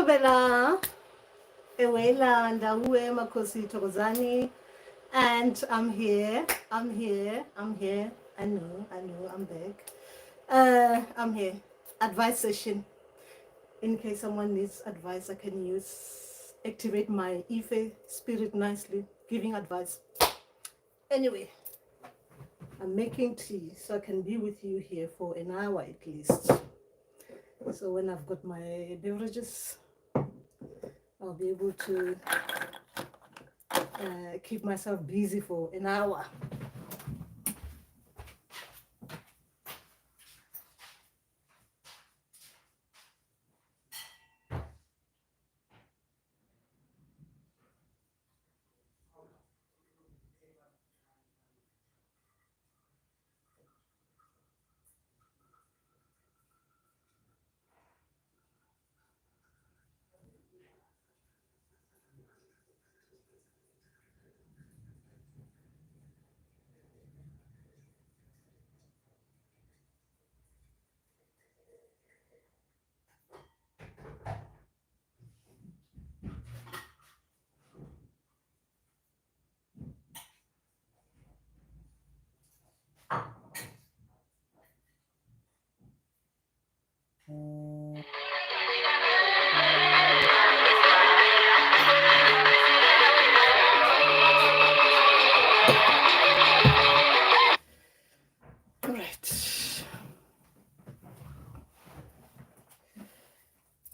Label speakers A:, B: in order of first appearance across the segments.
A: Thobela, Ewela, Ndawe, Makosi, Thokozani, and I'm here. I know, I'm back. I'm here. Advice session. In case someone needs advice, I can activate my Ife spirit nicely, giving advice. Anyway, I'm making tea so I can be with you here for an hour at least. So when I've got my beverages, I'll be able to keep myself busy for an hour.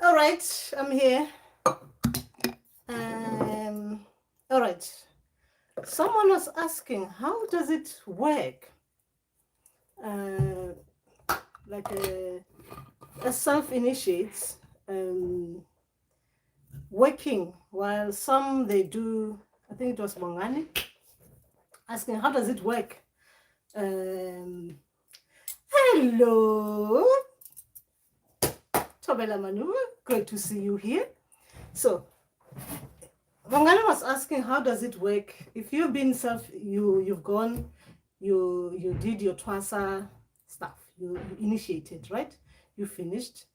A: All right, I'm here. All right. Someone was asking, how does it work? Like a self-initiates working, while some they do. I think it was Mongani asking, how does it work? Hello, Tobela Manu, great to see you here. So Mongani was asking, how does it work? If you've been you've gone, you did your twasa stuff, you initiated, right? You finished,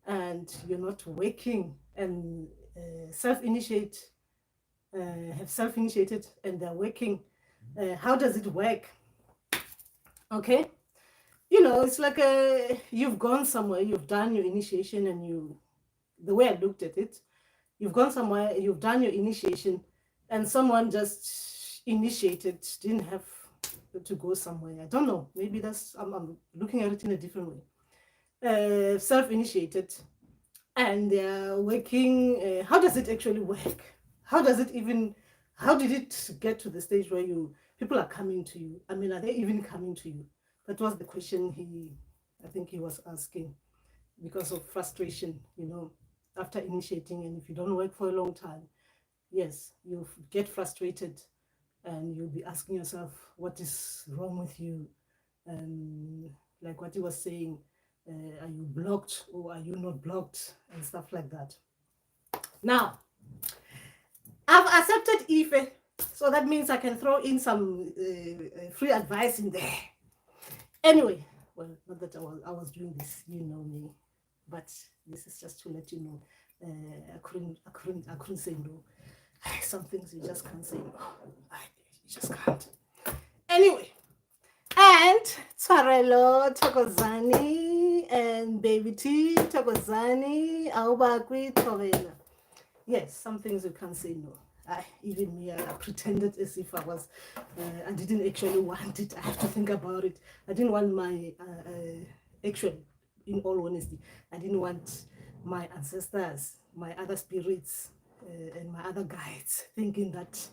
A: and you're not working, and self-initiated, and they're working. How does it work? Okay, it's like you've gone somewhere, you've done your initiation, and the way I looked at it, you've gone somewhere, you've done your initiation, and someone just initiated, didn't have to go somewhere. I don't know, maybe I'm looking at it in a different way. Self-initiated, and they're working. How does it actually work? How did it get to the stage where people are coming to you? I mean, are they even coming to you? That was the question I think he was asking, because of frustration, after initiating, and if you don't work for a long time, yes, you get frustrated, and you'll be asking yourself, what is wrong with you? Like what he was saying, are you blocked or are you not blocked, and stuff like that. Now, I've accepted Ife, so that means I can throw in some free advice in there. Anyway, well, not that I was doing this, you know me, but this is just to let you know. I couldn't say no. Some things you just can't say no. You just can't. Anyway, and Twarelo Thokozani and Baby T Thokozani Aubakwi Thobela. Yes, some things you can't say no. Even me, I pretended as if I didn't actually want it. I have to think about it. I didn't want my, actually, in all honesty, I didn't want my ancestors, my other spirits, and my other guides thinking that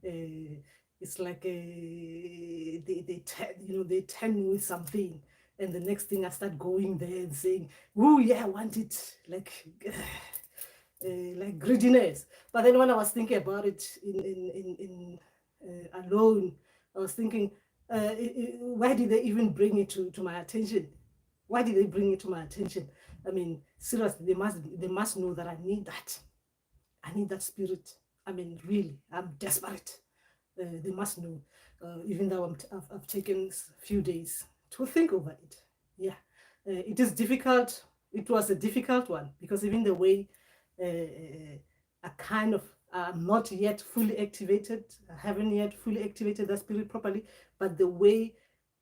A: it's like they turn me with something, and the next thing I start going there and saying, "Oh yeah, I want it," like greediness. But then when I was thinking about it in alone, I was thinking, why did they even bring it to my attention? Why did they bring it to my attention? I mean, seriously, they must know that I need that. I need that spirit. I mean, really, I'm desperate. They must know, even though I've taken a few days to think over it. Yeah, it is difficult. It was a difficult one, because even the way a kind of not yet fully activated. I haven't yet fully activated that spirit properly, but the way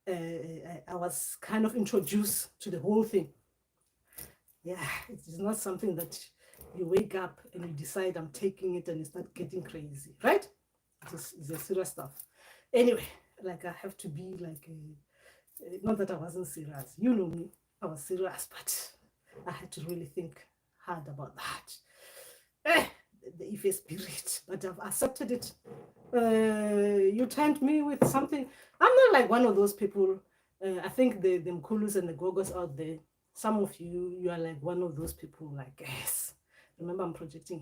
A: I was kind of introduced to the whole thing. Yeah, it is not something that you wake up and you decide I'm taking it and you start getting crazy, right? It's a serious stuff. Anyway, like I have to be like, not that I wasn't serious. You know me, I was serious, but I had to really think hard about that. The Ife spirit, but I've accepted it. You tempt me with something. I'm not like one of those people. I think the Mkulus and the Gogos out there, some of you, you are like one of those people like, yes. Remember, I'm projecting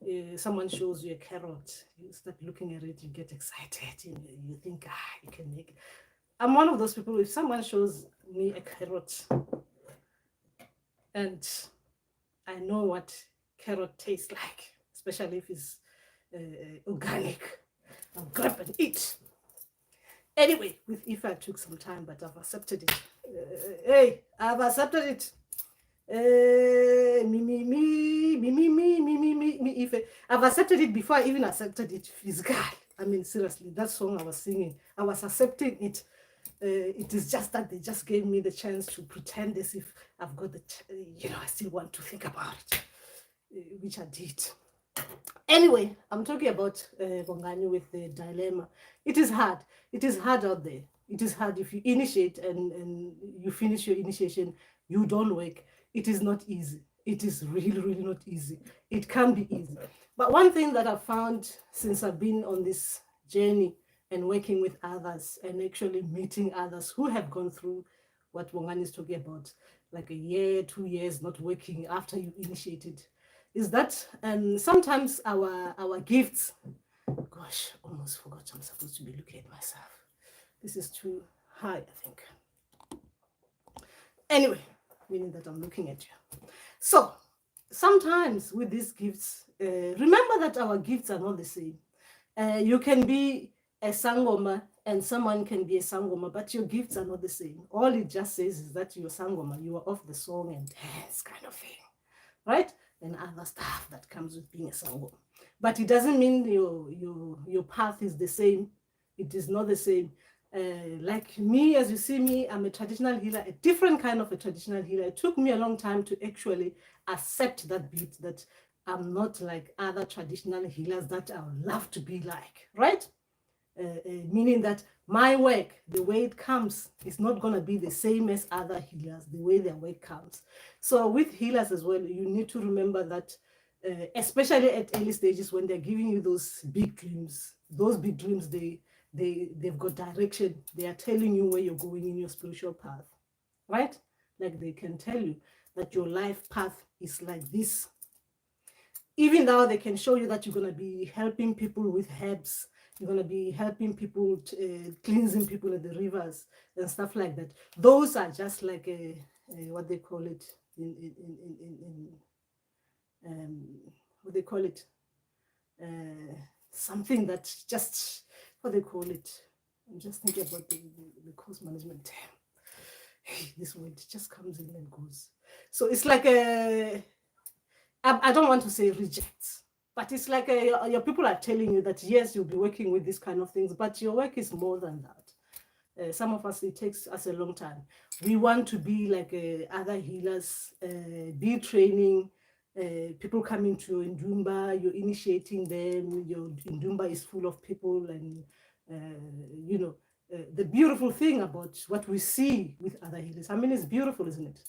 A: here. Someone shows you a carrot, you start looking at it, you get excited, you think, you can make it. I'm one of those people. If someone shows me a carrot and I know what carrot tastes like, especially if it's organic, I'll grab and eat. Anyway, with Ife, I took some time, but I've accepted it. Hey, I've accepted it. Me, Ife. I've accepted it before I even accepted it physical. I mean, seriously, that song I was singing, I was accepting it. It is just that they just gave me the chance to pretend as if I've got the, I still want to think about it, which I did. Anyway, I'm talking about Bongani with the dilemma. It is hard. It is hard out there. It is hard if you initiate and you finish your initiation, you don't work. It is not easy. It is really, really not easy. It can be easy. But one thing that I've found since I've been on this journey and working with others and actually meeting others who have gone through what Bongani is talking about, like a year, 2 years not working after you initiated, is that sometimes our gifts, gosh, almost forgot I'm supposed to be looking at myself. This is too high, I think. Anyway, meaning that I'm looking at you. So sometimes with these gifts, remember that our gifts are not the same. You can be a sangoma and someone can be a sangoma, but your gifts are not the same. All it just says is that you're sangoma, you are off the song and dance kind of thing, right? And other stuff that comes with being a sangoma. But it doesn't mean your path is the same. It is not the same. Like me, as you see me, I'm a traditional healer, a different kind of a traditional healer. It took me a long time to actually accept that bit, that I'm not like other traditional healers that I would love to be like, right? Meaning that my work, the way it comes, is not going to be the same as other healers, the way their work comes. So with healers as well, you need to remember that, especially at early stages when they're giving you those big dreams, they've got direction. They are telling you where you're going in your spiritual path, right? Like they can tell you that your life path is like this. Even though they can show you that you're going to be helping people with herbs, you're going to be helping people, cleansing people at the rivers and stuff like that. Those are just like what they call it what they call it, something that just, what they call it. I'm just thinking about the course management term. Hey, this word just comes in and goes. So it's like I don't want to say rejects, but it's like your people are telling you that yes, you'll be working with these kind of things, but your work is more than that. Some of us, it takes us a long time. We want to be like other healers, be training, people coming to Ndumba, you're initiating them, your Ndumba is full of people, and the beautiful thing about what we see with other healers, I mean, it's beautiful, isn't it?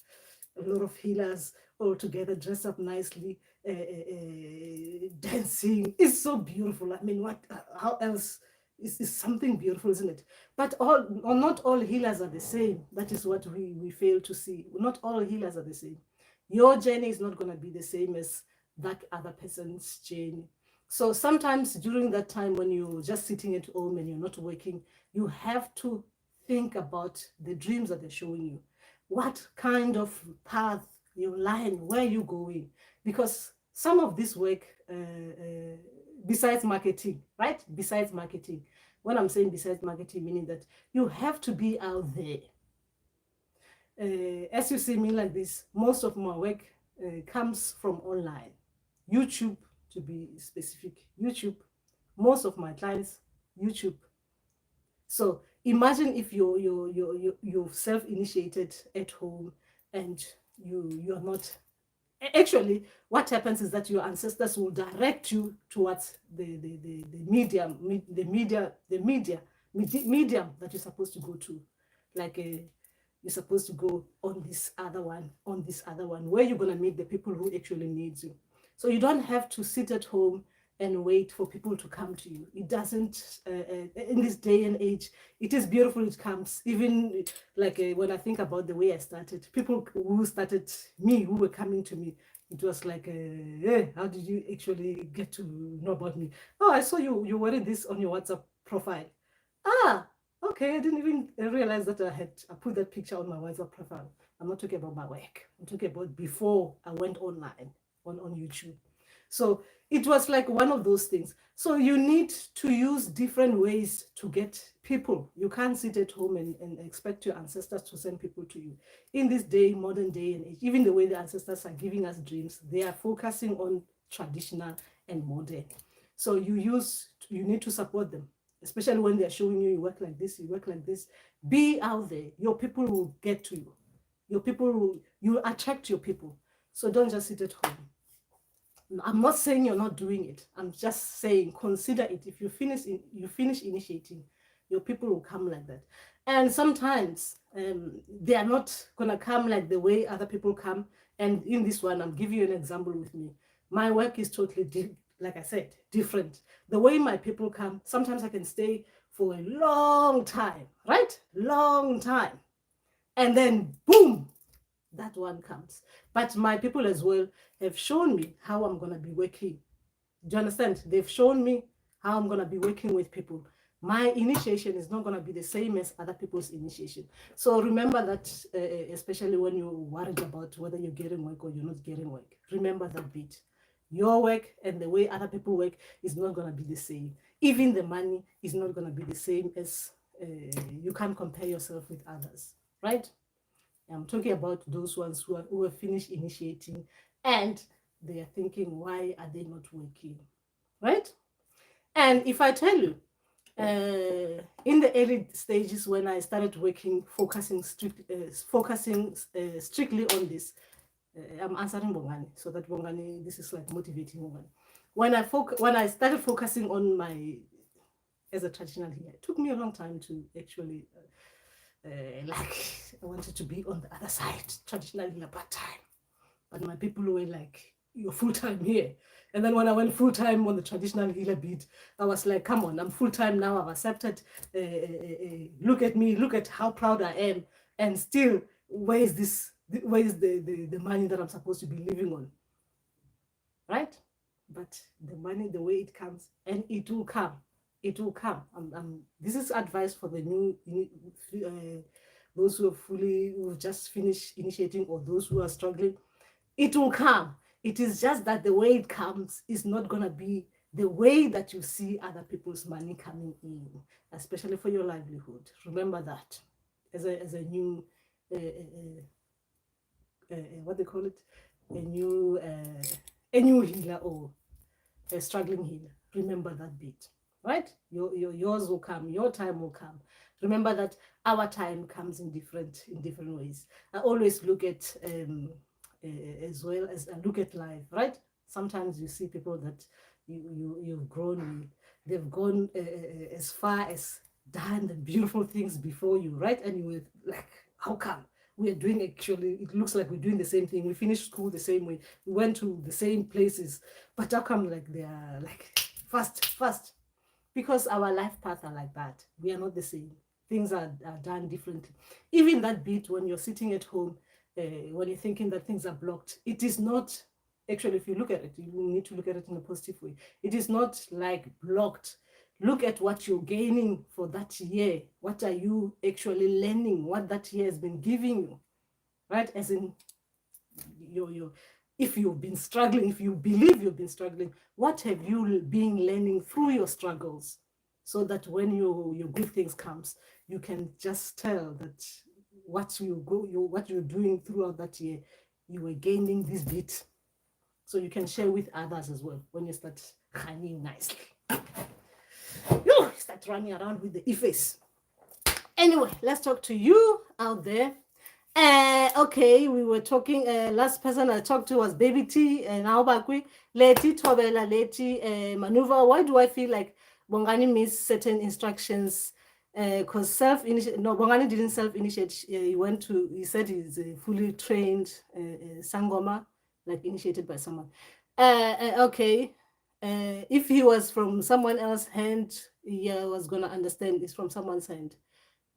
A: A lot of healers all together, dress up nicely, dancing. It's so beautiful. I mean, how else? Is something beautiful, isn't it? But not all healers are the same. That is what we fail to see. Not all healers are the same. Your journey is not going to be the same as that other person's journey. So sometimes during that time when you're just sitting at home and you're not working, you have to think about the dreams that they're showing you. What kind of path, your line, where are you going? Because some of this work, besides marketing, right? Besides marketing. When I'm saying besides marketing, meaning that you have to be out there. As you see me like this, most of my work comes from online. YouTube, to be specific, YouTube. Most of my clients, YouTube. So imagine if you're self-initiated at home, and you're not. Actually, what happens is that your ancestors will direct you towards the medium that you're supposed to go to. Like you're supposed to go on this other one, where you're going to meet the people who actually needs you. So you don't have to sit at home and wait for people to come to you. It doesn't, in this day and age, it is beautiful, it comes. Even like when I think about the way I started, people who started me, who were coming to me, it was like, hey, how did you actually get to know about me? Oh, I saw you wearing this on your WhatsApp profile. Ah, okay, I didn't even realize that I put that picture on my WhatsApp profile. I'm not talking about my work. I'm talking about before I went online on YouTube. So it was like one of those things. So you need to use different ways to get people. You can't sit at home and expect your ancestors to send people to you. In this day, modern day and age, even the way the ancestors are giving us dreams, they are focusing on traditional and modern. So you need to support them, especially when they're showing you work like this, you work like this. Be out there. Your people will get to you. You attract your people. So don't just sit at home. I'm not saying you're not doing it. I'm just saying consider it. If you finish initiating, your people will come like that. And sometimes they are not gonna come like the way other people come. And in this one, I'm giving you an example with me. My work is totally like I said, different. The way my people come, sometimes I can stay for a long time, right? Long time. And then boom, that one comes. But my people as well have shown me how I'm going to be working. Do you understand? They've shown me how I'm going to be working with people. My initiation is not going to be the same as other people's initiation. So remember that, especially when you're worried about whether you're getting work or you're not getting work, remember that bit. Your work and the way other people work is not going to be the same. Even the money is not going to be the same, as you can't compare yourself with others, right? I'm talking about those ones who have finished initiating and they are thinking, why are they not working? Right? And if I tell you, in the early stages when I started working, focusing strictly on this, I'm answering Bongani, so that Bongani, this is like motivating Bongani. When I started focusing on my as a traditional healer, it took me a long time to actually like I wanted to be on the other side, traditional healer part-time. But my people were like, you're full-time here. And then when I went full-time on the traditional healer beat, I was like, come on, I'm full-time now, I've accepted. Look at me, look at how proud I am. And still, where is the money that I'm supposed to be living on? Right? But the money, the way it comes, and it will come. It will come. This is advice for the new, those who just finished initiating, or those who are struggling. It will come. It is just that the way it comes is not going to be the way that you see other people's money coming in, especially for your livelihood. Remember that as a new, what they call it, a new healer or a struggling healer. Remember that bit. Right? Yours will come. Your time will come. Remember that our time comes in different ways. I always look at as well as I look at life. Right? Sometimes you see people that you've grown with. They've gone as far as done the beautiful things before you. Right? And you were like, how come? We are doing, actually, it looks like we're doing the same thing. We finished school the same way. We went to the same places. But how come like they are like fast? Because our life paths are like that. We are not the same. Things are done differently. Even that bit when you're sitting at home, when you're thinking that things are blocked, it is not, actually, if you look at it, you need to look at it in a positive way. It is not like blocked. Look at what you're gaining for that year. What are you actually learning? What that year has been giving you, right? As in, if you've been struggling, if you believe you've been struggling, what have you been learning through your struggles? So that when your good things comes, you can just tell that what you're doing throughout that year, you were gaining this bit. So you can share with others as well when you start running nicely. You start running around with the e-face. Anyway, let's talk to you out there. Okay, we were talking, last person I talked to was Baby T, and now back we Leti Tobela, Leti Maneuver. Why do I feel like Bongani missed certain instructions? Because Bongani didn't self-initiate. He said he's fully trained Sangoma, like initiated by someone. Okay. If he was from someone else's hand, I was gonna understand it's from someone's hand.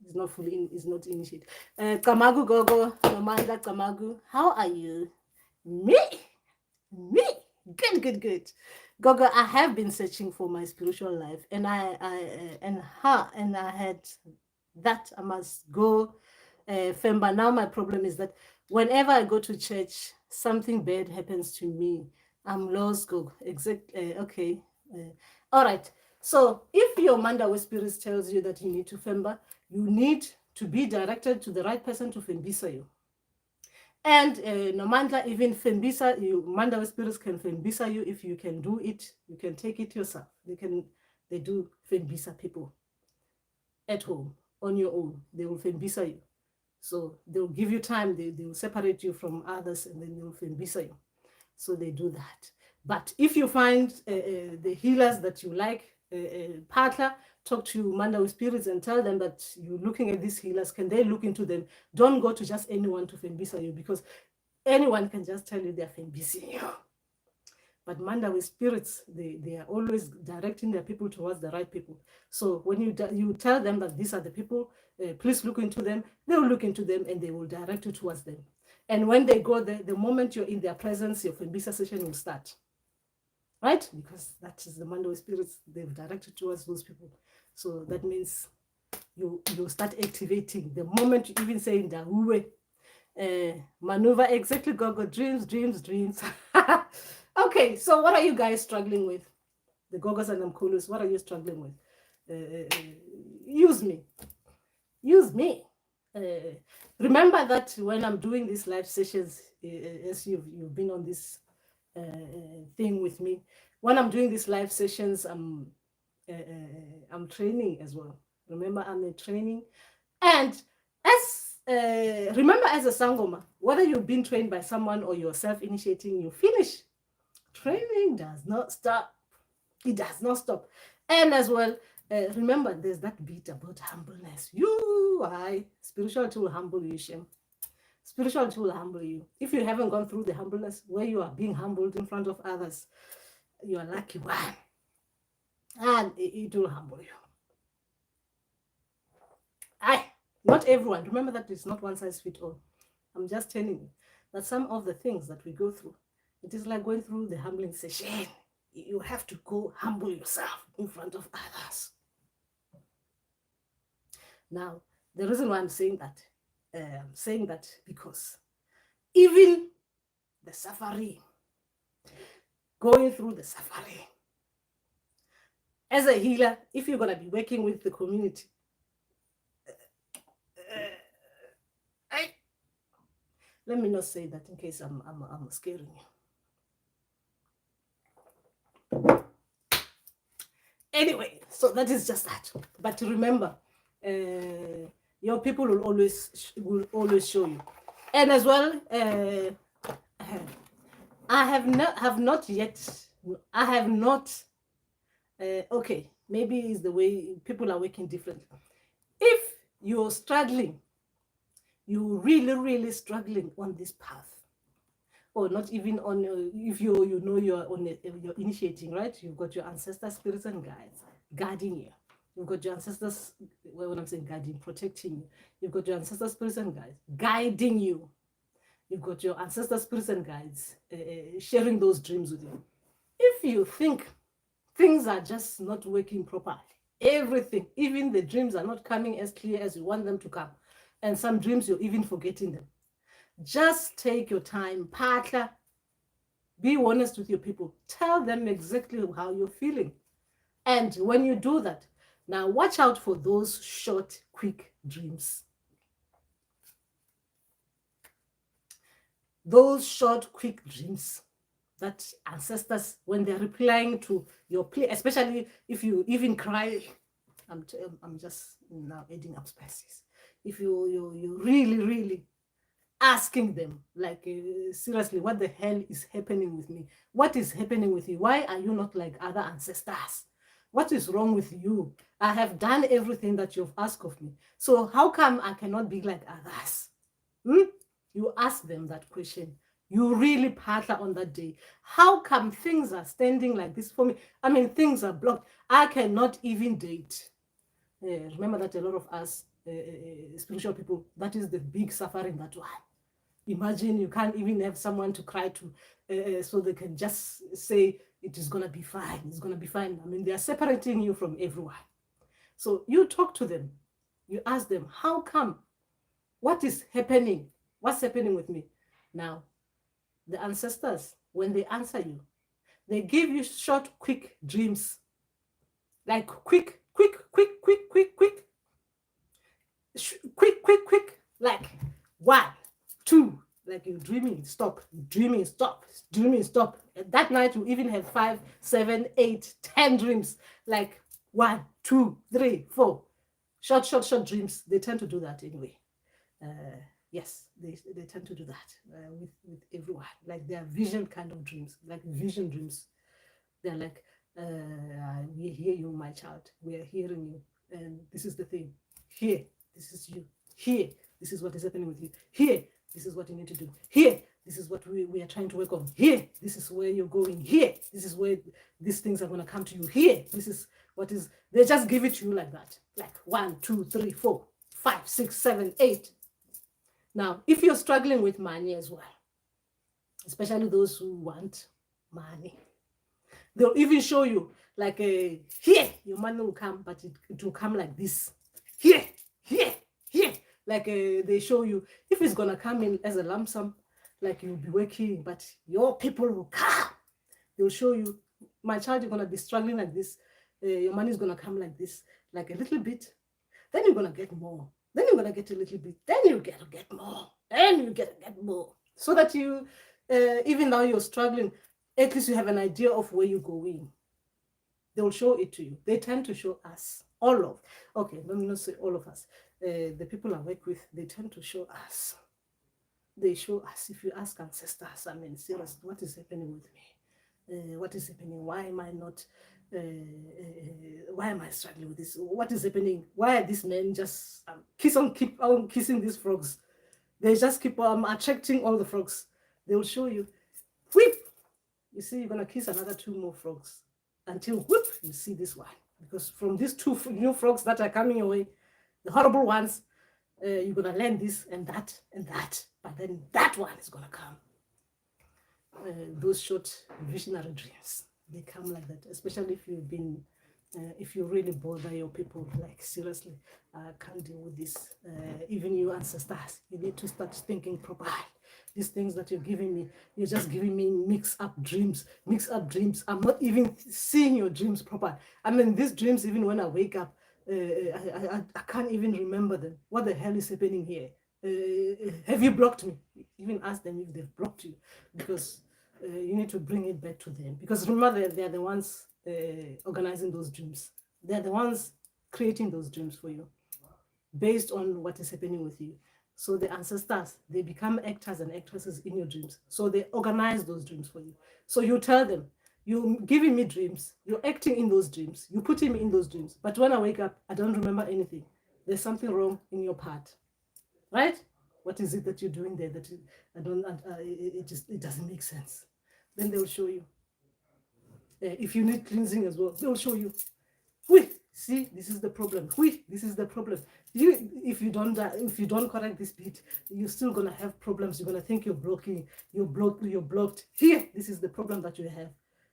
A: It's not fully it's not initiated. Kamagu Gogo, Nomanda Kamagu, how are you? Me? Good. Gogo, I have been searching for my spiritual life, and I had that I must go. Femba. Now my problem is that whenever I go to church, something bad happens to me. I'm lost, Gogo. Okay. All right. So if your Mandawi spirit tells you that you need to Femba, you need to be directed to the right person to Fembisa you. And Nomanda, even Fembisa, Mandawi spirits can Fembisa you if you can do it. You can take it yourself. They do Fembisa people at home on your own. They will Fembisa you. So they'll give you time. They will separate you from others, and then they will Fembisa you. So they do that. But if you find the healers that you like, partner, talk to Mandawi spirits and tell them that you're looking at these healers. Can they look into them? Don't go to just anyone to Fembisa you, because anyone can just tell you they're Fembising you. But Mandawi spirits, they are always directing their people towards the right people. So when you tell them that these are the people, please look into them, they will look into them and they will direct you towards them. And when they go there, the moment you're in their presence, your Fembisa session will start. Right? Because that is the Mandawi spirits, they've directed towards those people. So that means you start activating. The moment you even say in the maneuver, exactly, Gogo, dreams. Okay, so what are you guys struggling with? The Gogos and Mkulus, what are you struggling with? Use me. Remember that when I'm doing these live sessions, as you've been on this thing with me, when I'm doing these live sessions, I'm training as well. Remember, I'm in training. And remember, as a Sangoma, whether you've been trained by someone or you're self-initiating, you finish. Training does not stop. It does not stop. And as well, remember, there's that bit about humbleness. Spirituality will humble you, Shem. Spirituality will humble you. If you haven't gone through the humbleness where you are being humbled in front of others, you are lucky one. And it will humble you. Not everyone. Remember that it's not one size fits all. I'm just telling you that some of the things that we go through, it is like going through the humbling session. You have to go humble yourself in front of others. Now, the reason why I'm saying that, because even the suffering, going through the suffering, as a healer, if you're going to be working with the community, let me not say that in case I'm scaring you. Anyway, so that is just that. But remember, your people will always show you. And as well, I have not yet. Okay, maybe it's the way people are working differently. If you're struggling, you're really struggling on this path, or not even on, if you're on you're initiating, right? You've got your ancestor spirits and guides guarding you. You've got your ancestors, when I'm saying guarding, protecting you. You've got your ancestor spirits and guides guiding you. You've got your ancestor spirits and guides sharing those dreams with you. If you think things are just not working properly, everything, even the dreams are not coming as clear as you want them to come, and some dreams you're even forgetting them, just take your time, partner. Be honest with your people. Tell them exactly how you're feeling. And when you do that, now watch out for those short, quick dreams. Those short, quick dreams, that ancestors, when they're replying to your plea, especially if you even cry, I'm just now adding up spices. If you really asking them, like, seriously, what the hell is happening with me? What is happening with you? Why are you not like other ancestors? What is wrong with you? I have done everything that you've asked of me. So how come I cannot be like others? You ask them that question. You really partner on that day. How come things are standing like this for me? I mean, things are blocked. I cannot even date. Remember that a lot of us, spiritual people, that is the big suffering, that one. Imagine you can't even have someone to cry to, so they can just say it is going to be fine. It's going to be fine. I mean, they are separating you from everyone. So you talk to them. You ask them, how come? What is happening? What's happening with me? Now, the ancestors, when they answer you, they give you short, quick dreams. Like quick, like 1, 2, like you're dreaming, stop, dreaming, stop, dreaming, stop. And that night you even have 5, 7, 8, 10 dreams, like 1, 2, 3, 4. Short dreams. They tend to do that anyway. Yes, they tend to do that with everyone. Like they are vision kind of dreams, like vision dreams. They're like, we hear you, my child. We are hearing you. And this is the thing. Here, this is you. Here, this is what is happening with you. Here, this is what you need to do. Here, this is what we are trying to work on. Here, this is where you're going. Here, this is where these things are going to come to you. Here, this is what is. They just give it to you like that. Like 1, 2, 3, 4, 5, 6, 7, 8. Now, if you're struggling with money as well, especially those who want money, they'll even show you like here your money will come, but it will come like this. Here. Like they show you if it's gonna come in as a lump sum, like you'll be working, but your people will come. They'll show you, my child, you're gonna be struggling like this. Your money is gonna come like this, like a little bit. Then you're gonna get more. Then you're gonna get a little bit. Then you get more. Then you get more. So that you, even though you're struggling, at least you have an idea of where you're going. They'll show it to you. They tend to show us. Okay, let me not say all of us. The people I work with, they tend to show us. They show us. If you ask ancestors, I mean, seriously, what is happening with me? What is happening? Why am I not? Why am I struggling with this? What is happening? Why are these men just keep on kissing these frogs? They just keep on attracting all the frogs. They will show you. Whip! You see, you're gonna kiss another 2 more frogs until whoop, you see this one. Because from these 2 new frogs that are coming your way, the horrible ones, you're gonna learn this and that and that, but then that one is gonna come. Those short visionary dreams, they come like that, especially if you've been if you really bother your people, like seriously, I can't deal with this. Even you ancestors, you need to start thinking properly. These things that you're giving me, you're just giving me mix up dreams. I'm not even seeing your dreams proper. I mean, these dreams, even when I wake up, I can't even remember them. What the hell is happening here? Have you blocked me? Even ask them if they've blocked you, because you need to bring it back to them. Because remember, they're the ones organizing those dreams. They're the ones creating those dreams for you based on what is happening with you. So the ancestors, they become actors and actresses in your dreams. So they organize those dreams for you. So you tell them, you're giving me dreams, you're acting in those dreams, you're putting me in those dreams. But when I wake up, I don't remember anything. There's something wrong in your part, right? What is it that you're doing there that it doesn't make sense? Then they'll show you. If you need cleansing as well, they'll show you. See, this is the problem. This is the problem. If you don't correct this bit, you're still gonna have problems. You're gonna think you're blocked. Here, this is the problem that you have.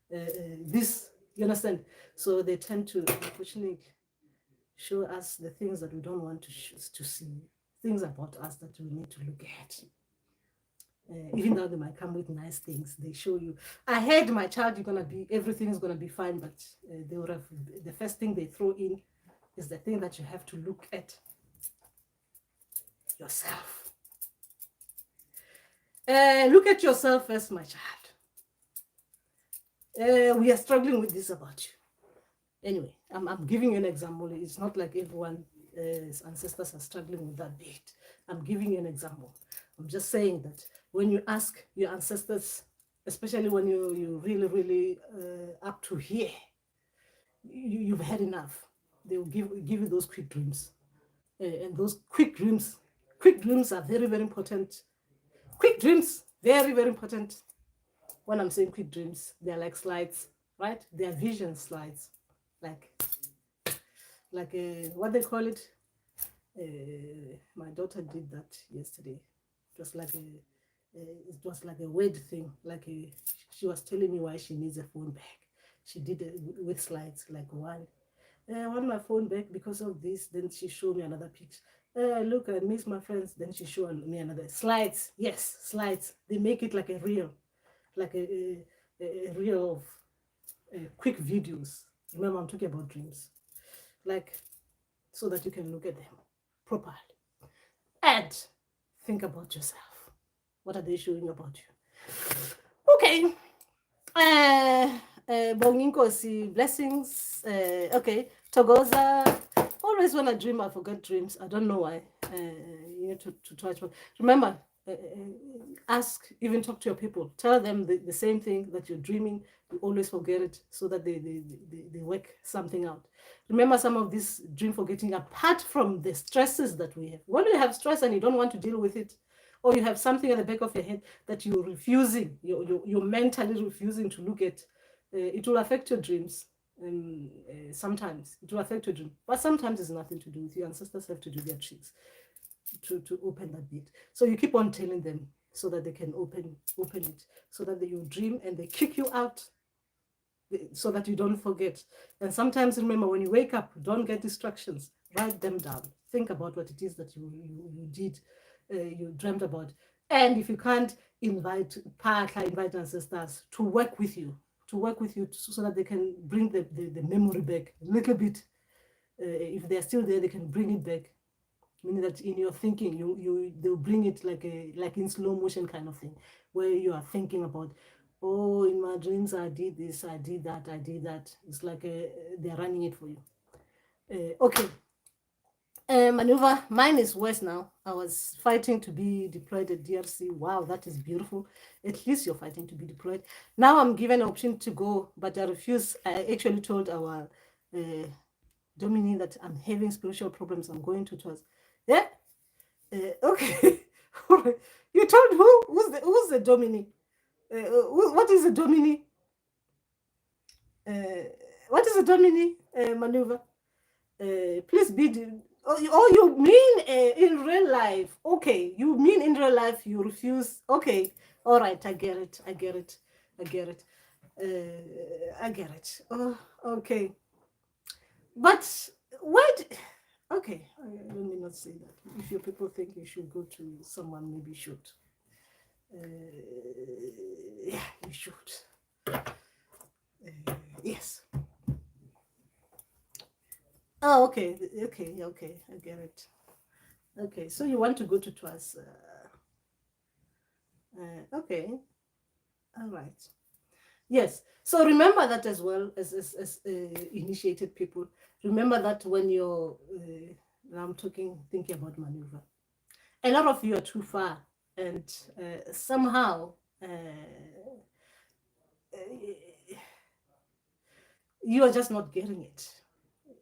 A: This, you understand? So they tend to, unfortunately, show us the things that we don't want to see, things about us that we need to look at. Even though they might come with nice things, they show you, I heard, my child, everything's gonna be fine, but the first thing they throw in is the thing that you have to look at yourself. Look at yourself first, my child. We are struggling with this about you. Anyway, I'm giving you an example. It's not like everyone's ancestors are struggling with that bit. I'm giving you an example. I'm just saying that when you ask your ancestors, especially when you really, really up to here, you've had enough. They will give you those quick dreams. And those quick dreams are very, very important. Quick dreams, very, very important. When I'm saying quick dreams, they're like slides, right? They're vision slides, like what they call it. My daughter did that yesterday. It was like a weird thing. She was telling me why she needs a phone back. She did it with slides, like one. I want my phone back because of this. Then she showed me another picture. Look, I miss my friends. Then she showed me another slides. Yes, slides. They make it like a reel, like a reel of quick videos. Remember, I'm talking about dreams, like so that you can look at them properly and think about yourself. What are they showing about you? Okay. Bonginkosi, blessings. Okay, Togoza. Always when I dream, I forget dreams. I don't know why. You need to try to remember. Ask, even talk to your people. Tell them the same thing that you're dreaming. You always forget it, so that they work something out. Remember some of this dream forgetting, apart from the stresses that we have. When you have stress and you don't want to deal with it, or you have something at the back of your head that you're refusing, you're mentally refusing to look at, it will affect your dreams. Sometimes it will affect your dream, but sometimes it's nothing to do with you. Ancestors have to do their tricks to open that bit. So you keep on telling them so that they can open it, so that you dream and they kick you out, so that you don't forget. And sometimes remember, when you wake up, don't get distractions. Write them down. Think about what it is that you did, you dreamt about. And if you can't, invite ancestors to work with you, so that they can bring the memory back a little bit. If they're still there, they can bring it back. Meaning that in your thinking, they'll bring it like in slow motion kind of thing, where you are thinking about, oh, in my dreams I did this, I did that. It's like they're running it for you. Okay. Maneuver, mine is worse now. I was fighting to be deployed at DRC. Wow, that is beautiful. At least you're fighting to be deployed. Now I'm given an option to go, but I refuse. I actually told our Domini that I'm having spiritual problems. I'm going to trust. Yeah. Okay. All right. You told who? Who's the Domini? What is a Domini? What is a Domini maneuver? Please be. Oh, you mean in real life? Okay, you mean in real life you refuse? Okay, all right, I get it. I get it. Oh, okay. But what? Okay, let me not say that. If your people think you should go to someone, maybe you should. Yeah, you should. Yes. Oh, okay, I get it. Okay, so you want to go to TWAS. Okay, all right. Yes, so remember that as well as initiated people. Remember that when you're, I'm thinking about maneuver. A lot of you are too far, and somehow you are just not getting it.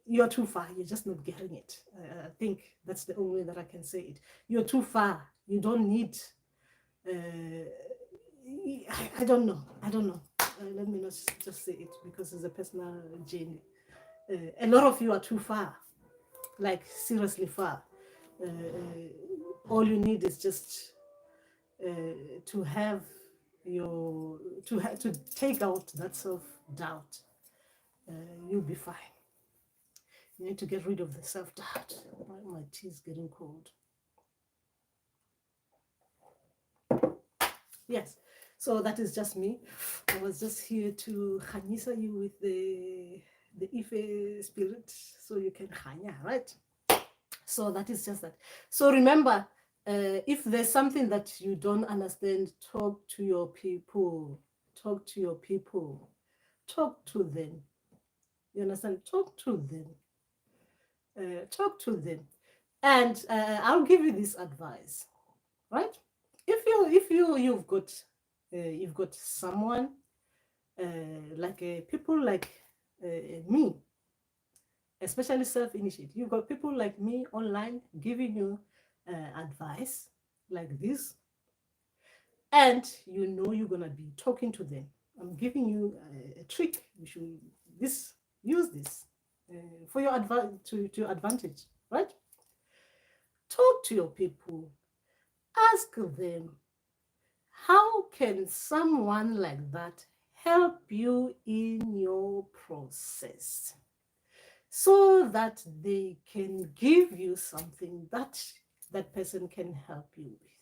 A: You're too far. You're just not getting it. I think that's the only way that I can say it. You're too far. You don't need. I don't know. Let me not just say it because it's a personal journey. A lot of you are too far, like seriously far. All you need is just to have to take out that self-doubt. You'll be fine. You need to get rid of the self-doubt. My tea is getting cold. Yes, so that is just me. I was just here to Khanisa you with the Ife spirit, so you can Khanya, right? So that is just that. So remember, if there's something that you don't understand, talk to your people. talk to them. You understand? Talk to them. Talk to them. And I'll give you this advice, right? You've got someone like people like me, especially self-initiated. You've got people like me online giving you advice like this, and you know you're gonna be talking to them. I'm giving you a trick. You should use this for your to your advantage, right? Talk to your people. Ask them, how can someone like that help you in your process, so that they can give you something that that person can help you with.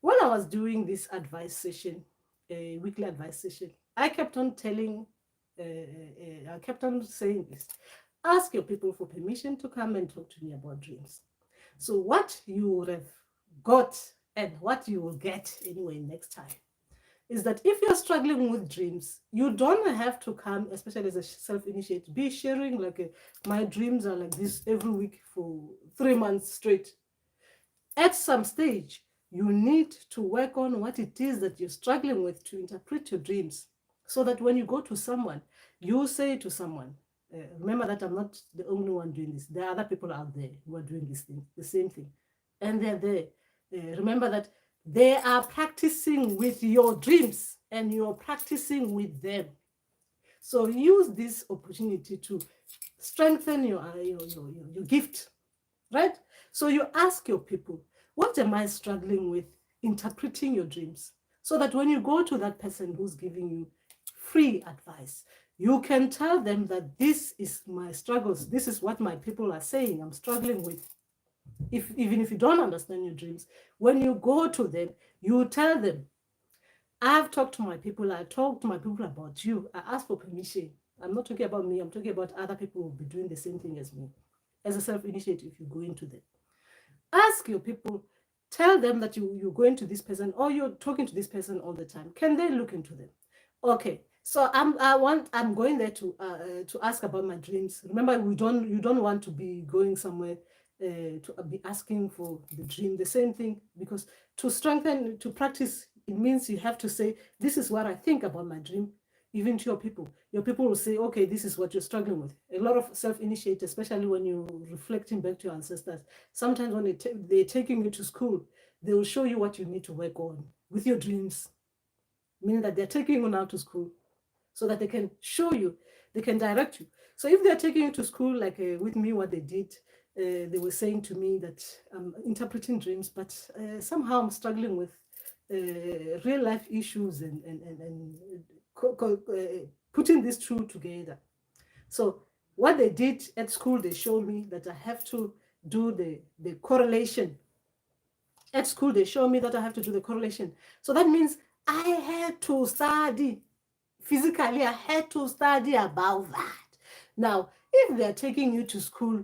A: When I was doing this advice session, a weekly advice session, I kept on I kept on saying this: ask your people for permission to come and talk to me about dreams. So what you would have got and what you will get anyway next time is that if you're struggling with dreams, you don't have to come, especially as a self-initiated, be sharing like my dreams are like this every week for 3 months straight. At some stage, you need to work on what it is that you're struggling with to interpret your dreams, so that when you go to someone, you say to someone, remember that I'm not the only one doing this. There are other people out there who are doing this thing, the same thing. And they're there. Remember that they are practicing with your dreams and you're practicing with them. So use this opportunity to strengthen your gift, right? So you ask your people, what am I struggling with interpreting your dreams? So that when you go to that person who's giving you free advice, you can tell them that this is my struggles. This is what my people are saying I'm struggling with. Even if you don't understand your dreams, when you go to them, you tell them, I've talked to my people. I talked to my people about you. I asked for permission. I'm not talking about me. I'm talking about other people who will be doing the same thing as me. As a self-initiative, you go into them. Ask your people, tell them that you're going to this person or you're talking to this person all the time. Can they look into them? Okay, so I'm going there to ask about my dreams. Remember, you don't want to be going somewhere to be asking for the dream, the same thing, because to practice, it means you have to say, this is what I think about my dream, even to your people. Your people will say, okay, this is what you're struggling with. A lot of self-initiate, especially when you're reflecting back to your ancestors, sometimes when they're taking you to school, they will show you what you need to work on with your dreams, meaning that they're taking you now to school so that they can show you, they can direct you. So if they're taking you to school, like with me, what they did, they were saying to me that I'm interpreting dreams, but somehow I'm struggling with real life issues and putting these two together. So what they did at school, they showed me that I have to do the correlation. At school, they showed me that I have to do the correlation. So that means I had to study. Physically, I had to study about that. Now, if they're taking you to school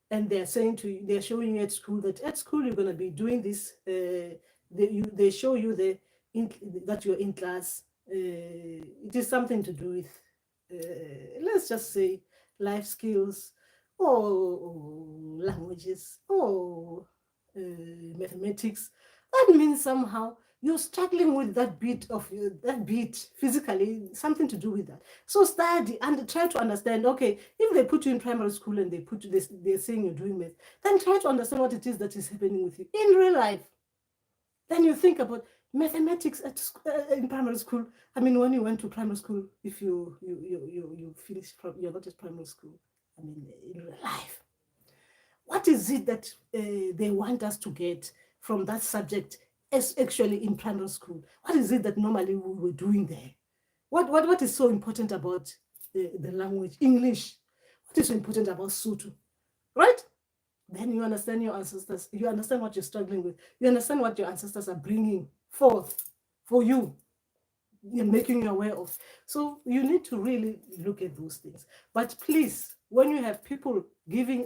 A: and they're saying to you, they're showing you at school that at school you're going to be doing this, they show you that you're in class. It is something to do with, let's just say, life skills or languages or mathematics. That means somehow you're struggling with that bit physically, something to do with that. So study and try to understand. Okay, if they put you in primary school and they're saying you're doing math, then try to understand what it is that is happening with you in real life. Then you think about mathematics in primary school. I mean, when you went to primary school, if you finished from you're not at primary school, I mean, in real life, what is it that they want us to get from that subject, as actually in primary school? What is it that normally we were doing there? What is so important about the language English? What is so important about Sotho, right? Then you understand your ancestors. You understand what you're struggling with. You understand what your ancestors are bringing forth for you. You're making you aware of. So you need to really look at those things. But please, when you have people giving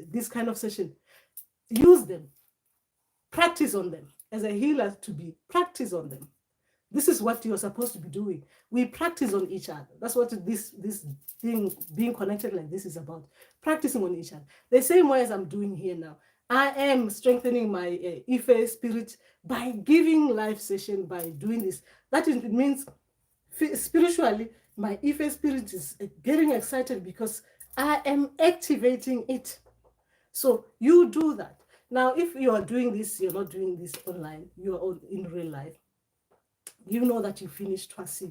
A: this kind of session, use them. Practice on them. As a healer to be, practice on them. This is what you're supposed to be doing. We practice on each other. That's what this thing, being connected like this, is about. Practicing on each other. The same way as I'm doing here now. I am strengthening my Ife spirit by giving live session, by doing this. That is, it means spiritually, my Ife spirit is getting excited because I am activating it. So you do that. Now, if you are doing this, you're not doing this online, you are in real life, you know that you finished twice.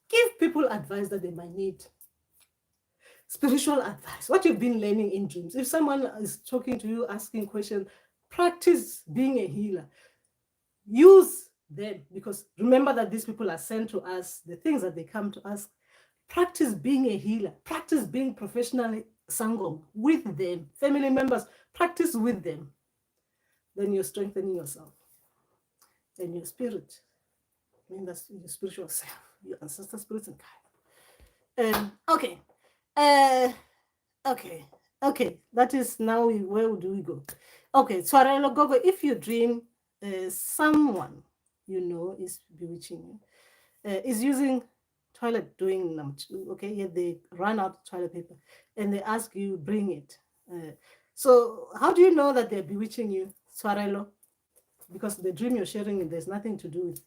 A: Give people advice that they might need. Spiritual advice, what you've been learning in dreams. If someone is talking to you, asking questions, practice being a healer. Use them, because remember that these people are sent to us, the things that they come to us. Practice being a healer. Practice being professionally sangom with them. Family members, practice with them. Then you're strengthening yourself and your spirit. I mean, that's your spiritual self, your ancestor spirits and kind. Okay. Okay. That is now where do we go? Okay, Swarelo Gogo, if you dream someone you know is bewitching you, is using toilet doing okay, yeah, they run out of toilet paper and they ask you bring it. So how do you know that they're bewitching you, Swarelo? Because the dream you're sharing, there's nothing to do with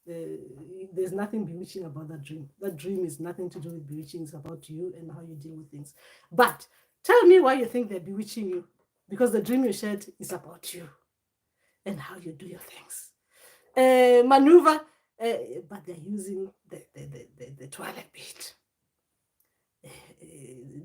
A: there's nothing bewitching about that dream. That dream is nothing to do with bewitching. It's about you and how you deal with things. But tell me why you think they're bewitching you, because the dream you shared is about you and how you do your things. Maneuver, but they're using the toilet bit.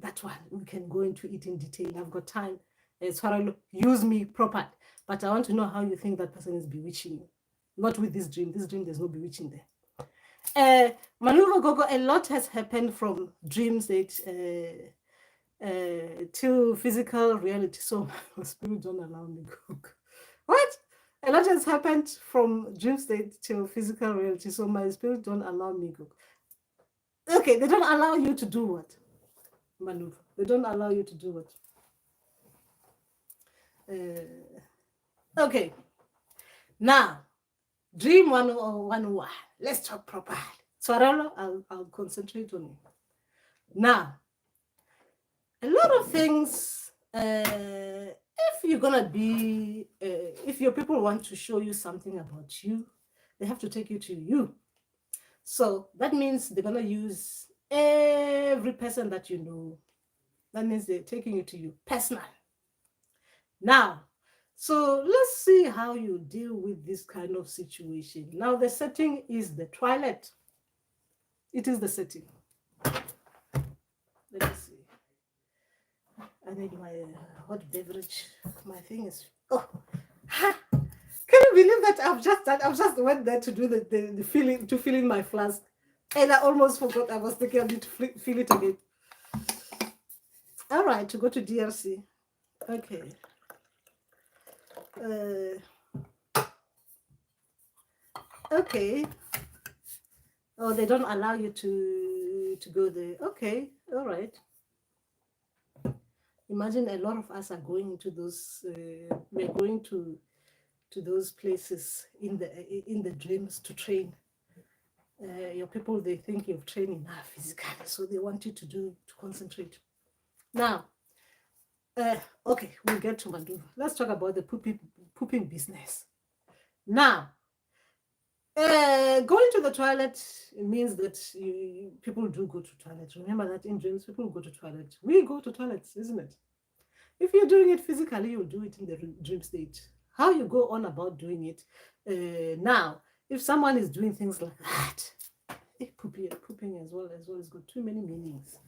A: That one, we can go into it in detail. I've got time. Use me proper. But I want to know how you think that person is bewitching you. Not with this dream. This dream, there's no bewitching there. Maneuver Gogo, a lot has happened from dream state to physical reality. So my spirit don't allow me cook. What? A lot has happened from dream state to physical reality. So my spirit don't allow me cook. Okay, they don't allow you to do what? Maneuver. They don't allow you to do what? Okay. Now, dream 101. Let's talk properly. Swarelo, I'll concentrate on it. Now, a lot of things, if you're going to be, if your people want to show you something about you, they have to take you to you. So that means they're going to use every person that you know. That means they're taking you to you personal. Now, so let's see how you deal with this kind of situation. Now, the setting is the toilet. It is the setting. Let me see. I need my hot beverage. My thing is. Oh, ha! Can you believe that I've just went there to do the filling, to fill in my flask, and I almost forgot I was thinking I need to fill it again. All right, to go to DRC. Okay. Okay. Oh, they don't allow you to go there. Okay, all right. Imagine a lot of us are going to those. We're going to those places in the dreams to train. Your people, they think you've trained enough physically, so they want you to concentrate. Now, okay, we'll get to Mandu. Let's talk about the pooping business. Now, going to the toilet means that people do go to toilet. Remember that in dreams, people go to toilet. We go to toilets, isn't it? If you're doing it physically, you'll do it in the dream state. How you go on about doing it. Now, if someone is doing things like that, pooping as well has got too many meanings.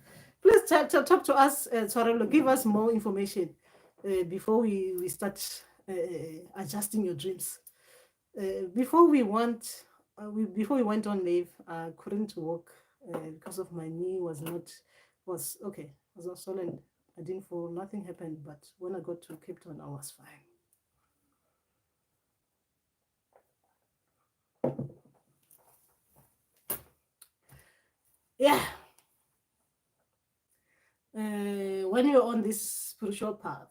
A: Please talk to us, Swarelo, give us more information before we start adjusting your dreams. Before we went on leave, I couldn't walk because of my knee was not swollen. I didn't fall, nothing happened, but when I got to Cape Town, I was fine. Yeah. When you're on this spiritual path,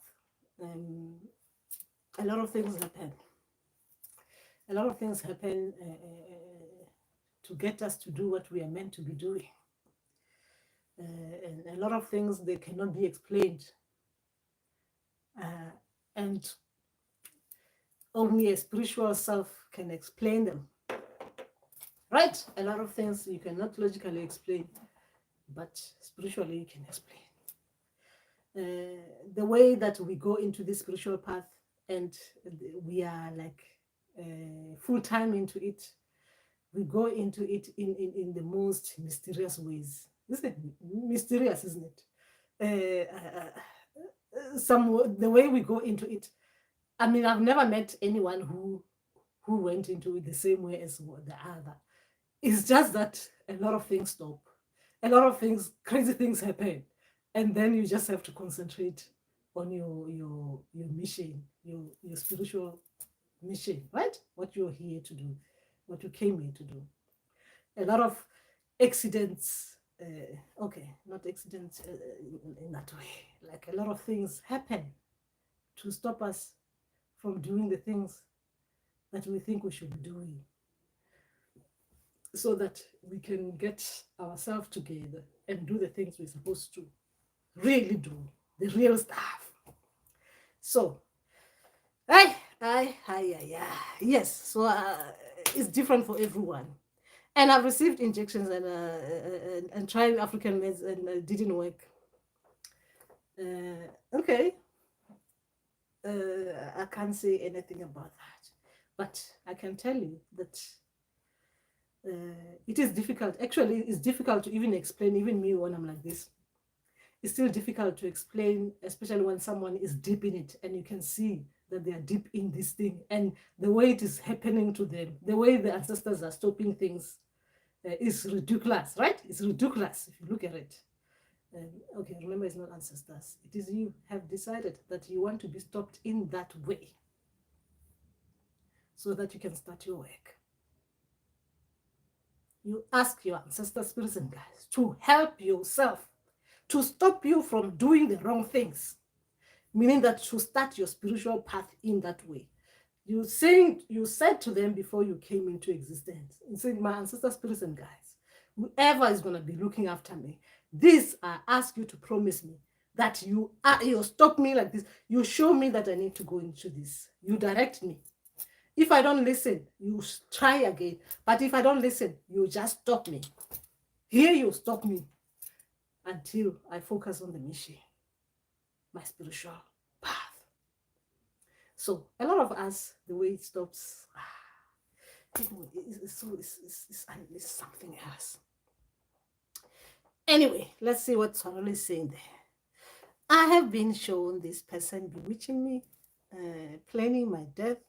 A: a lot of things happen. A lot of things happen to get us to do what we are meant to be doing. And a lot of things, they cannot be explained. And only a spiritual self can explain them. Right? A lot of things you cannot logically explain, but spiritually you can explain. The way that we go into this spiritual path and we are like full-time into it, we go into it in the most mysterious ways. Isn't it mysterious, isn't it? The way we go into it. I mean, I've never met anyone who went into it the same way as the other. It's just that a lot of things stop. A lot of things, crazy things happen. And then you just have to concentrate on your mission, your spiritual mission, right? What you're here to do, what you came here to do. A lot of accidents, okay, not accidents in that way. Like a lot of things happen to stop us from doing the things that we think we should be doing, so that we can get ourselves together and do the things we're supposed to really do, the real stuff. So, yes. So it's different for everyone. And I've received injections and tried African meds and it didn't work. Okay. I can't say anything about that, but I can tell you that it is difficult. Actually, it's difficult to even explain, even me when I'm like this. It's still difficult to explain, especially when someone is deep in it and you can see that they are deep in this thing and the way it is happening to them, the way the ancestors are stopping things is ridiculous, right? It's ridiculous if you look at it. Okay, remember, it's not ancestors. It is you have decided that you want to be stopped in that way so that you can start your work. You ask your ancestor spirits and guides to help yourself, to stop you from doing the wrong things, meaning that to start your spiritual path in that way. You said to them before you came into existence, and said, my ancestor spirits and guides, whoever is going to be looking after me, this I ask you to promise me that you stop me like this. You show me that I need to go into this. You direct me. If I don't listen, you try again. But if I don't listen, you just stop me. Here you stop me until I focus on the mission, my spiritual path. So a lot of us, the way it stops, it's something else. Anyway, let's see what Sorrel is saying there. I have been shown this person bewitching me, planning my death,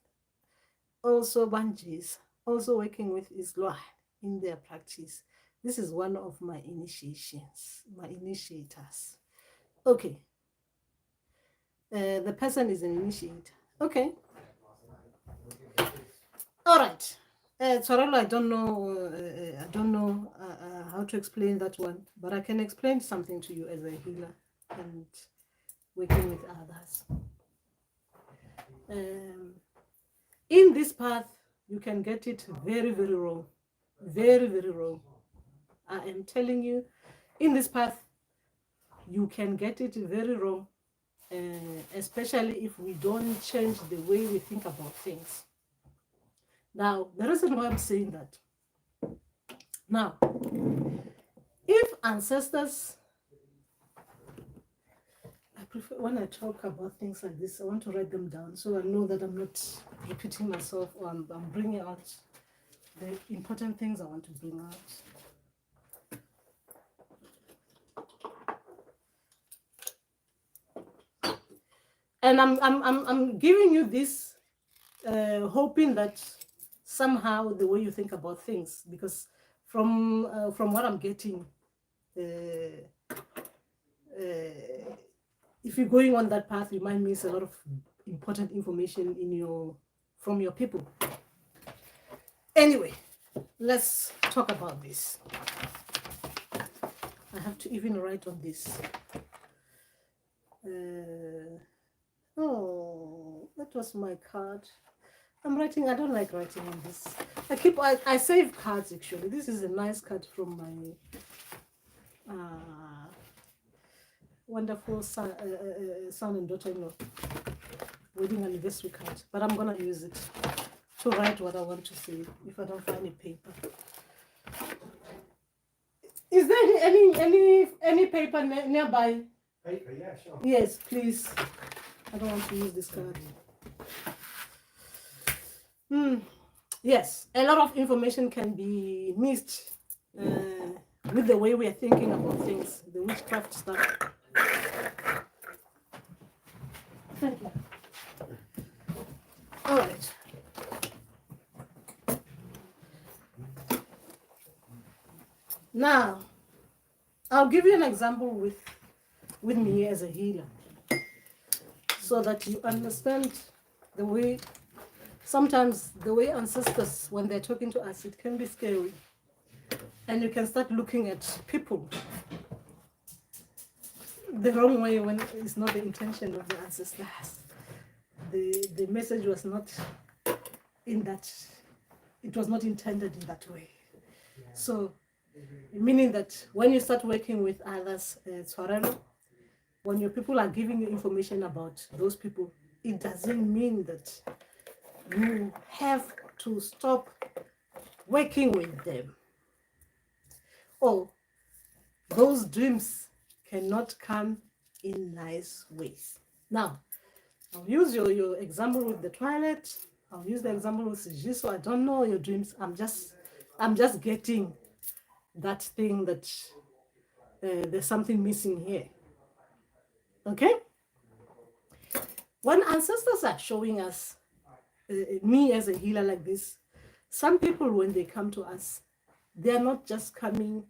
A: also bungees, also working with Islam in their practice. This is one of my initiations, my initiators. Okay. The person is an initiator. Okay. All right. Sorrel, I don't know how to explain that one, but I can explain something to you as a healer and working with others. In this path, you can get it very, very wrong. Very, very wrong. I am telling you, in this path, you can get it very wrong, especially if we don't change the way we think about things. Now, the reason why I'm saying that, now, if ancestors, I prefer when I talk about things like this, I want to write them down so I know that I'm not repeating myself, or I'm bringing out the important things I want to bring out. And I'm giving you this, hoping that somehow the way you think about things, because from what I'm getting, if you're going on that path, you might miss a lot of important information from your people. Anyway, let's talk about this. I have to even write on this. Oh, that was my card. I'm writing. I don't like writing on this. I save cards actually. This is a nice card from my wonderful son and daughter-in-law wedding anniversary card. But I'm gonna use it to write what I want to say if I don't find a paper. Is there any paper nearby?
B: Paper, yeah, sure.
A: Yes, please. I don't want to use this card. Yes, a lot of information can be missed with the way we are thinking about things, the witchcraft stuff. Thank you. All right. Now, I'll give you an example with me as a healer so that you understand the way. Sometimes the way ancestors, when they're talking to us, it can be scary. And you can start looking at people the wrong way when it's not the intention of the ancestors. The message was not in that, it was not intended in that way. So, meaning that when you start working with others, when your people are giving you information about those people, it doesn't mean that you have to stop working with them. Or those dreams cannot come in nice ways. Now, I'll use your example with the toilet. I'll use the example with Jiso. I don't know your dreams. I'm just getting that thing that there's something missing here. Okay? When ancestors are showing us me as a healer like this, some people, when they come to us, they are not just coming,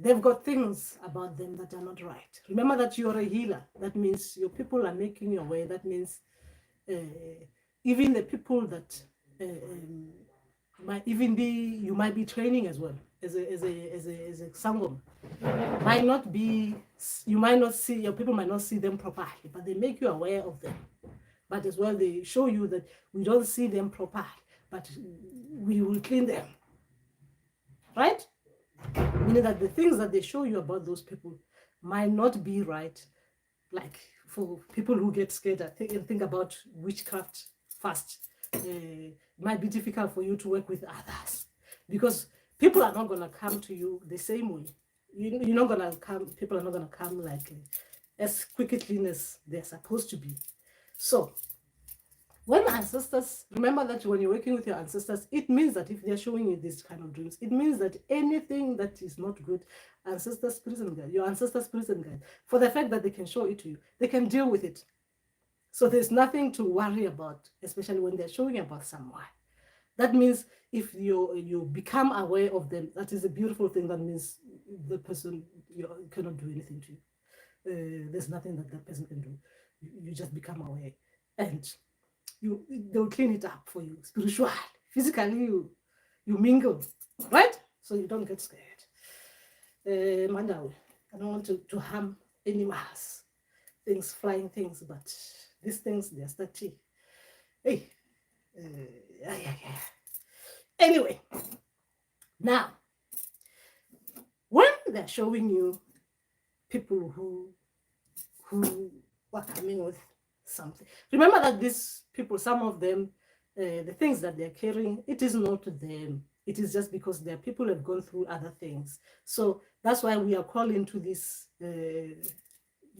A: they've got things about them that are not right. Remember that you're a healer. That means your people are making your way. That means even the people that you might be training as well as a sangom might not be, you might not see, your people might not see them properly, but they make you aware of them. But as well, they show you that we don't see them properly, but we will clean them. Right? Meaning that the things that they show you about those people might not be right. Like for people who get scared and think about witchcraft fast, it might be difficult for you to work with others because people are not going to come to you the same way. You're not going to come, people are not going to come like as quickly as they're supposed to be. So, when ancestors, remember that when you're working with your ancestors, it means that if they're showing you these kind of dreams, it means that anything that is not good, ancestors, spirits and guide, your ancestors, spirits and guide, for the fact that they can show it to you, they can deal with it. So there's nothing to worry about, especially when they're showing about someone. That means if you become aware of them, that is a beautiful thing. That means the person, you cannot do anything to you. There's nothing that person can do. You just become aware, and they'll clean it up for you. Spiritual, physically, you mingle, right? So you don't get scared. Mandawi, I don't want to harm animals, things, flying things, but these things, they're starting. Hey, yeah. Anyway, now, when they're showing you people who are coming with something, remember that these people, some of them, the things that they're carrying, it is not them. It is just because their people have gone through other things. So that's why we are called into this,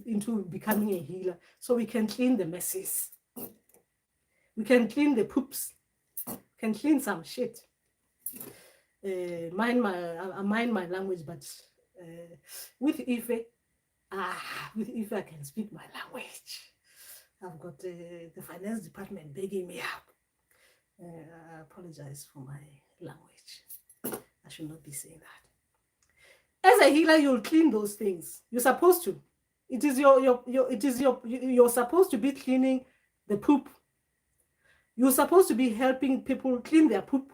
A: into becoming a healer, so we can clean the messes. We can clean the poops. Can clean some shit. I mind my language, but with Ife, I can speak my language. I've got the finance department begging me up. I apologize for my language. I should not be saying that. As a healer, you'll clean those things. You're supposed to. It is you're supposed to be cleaning the poop. You're supposed to be helping people clean their poop.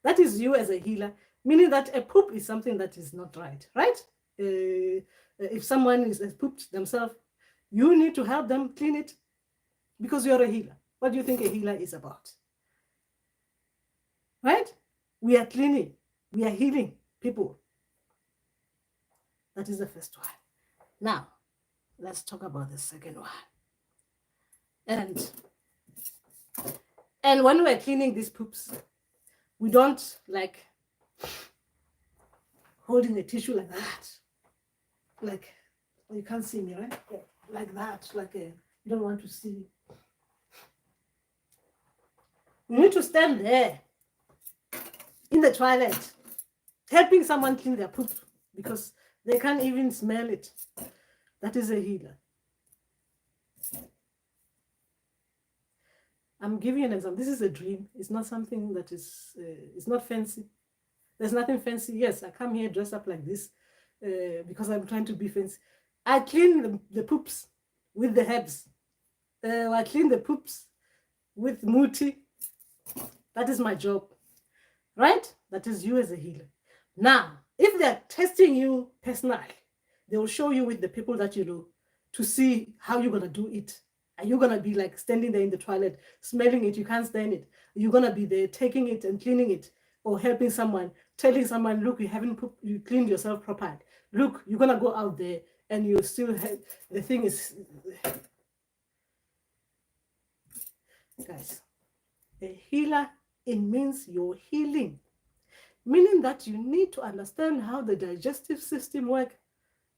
A: That is you as a healer, meaning that a poop is something that is not right, right? If someone is pooped themselves, You need to help them clean it because you're a healer. What do you think a healer is about? Right? We are cleaning. We are healing people. That is the first one. Now, let's talk about the second one. And when we're cleaning these poops, we don't like holding the tissue like that. Like, you can't see me, right? Like that, like you don't want to see. You need to stand there in the toilet, helping someone clean their poop because they can't even smell it. That is a healer. I'm giving you an example. This is a dream. It's not something that is, it's not fancy. There's nothing fancy. Yes, I come here dressed up like this because I'm trying to be fancy. I clean the poops with the herbs. I clean the poops with muti. That is my job, right? That is you as a healer. Now, if they're testing you personally, they will show you with the people that you know to see how you're going to do it. Are you going to be like standing there in the toilet, smelling it, you can't stand it? You're going to be there taking it and cleaning it, or helping someone, telling someone, look, you cleaned yourself properly. Look, you're going to go out there and you still have, the thing is, guys, a healer, it means you're healing. Meaning that you need to understand how the digestive system works.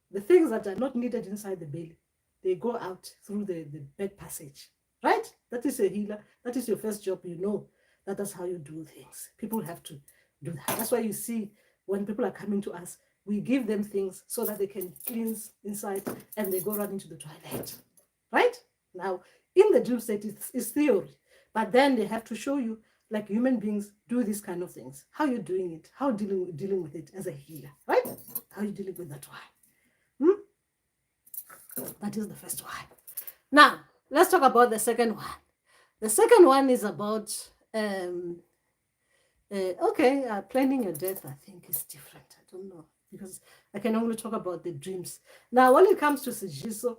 A: The things that are not needed inside the belly, they go out through the bed passage, right? That is a healer. That is your first job. You know that is how you do things. People have to do that. That's why you see when people are coming to us, we give them things so that they can cleanse inside and they go right into the toilet, right? Now, in the dream state, it's theory, but then they have to show you, like human beings do these kind of things. How you're doing it, how dealing with it as a healer, right? How you dealing with that one. That is the first one. Now, let's talk about the second one. The second one is about, planning your death, I think is different. I don't know, because I can only talk about the dreams. Now, when it comes to Sijiso,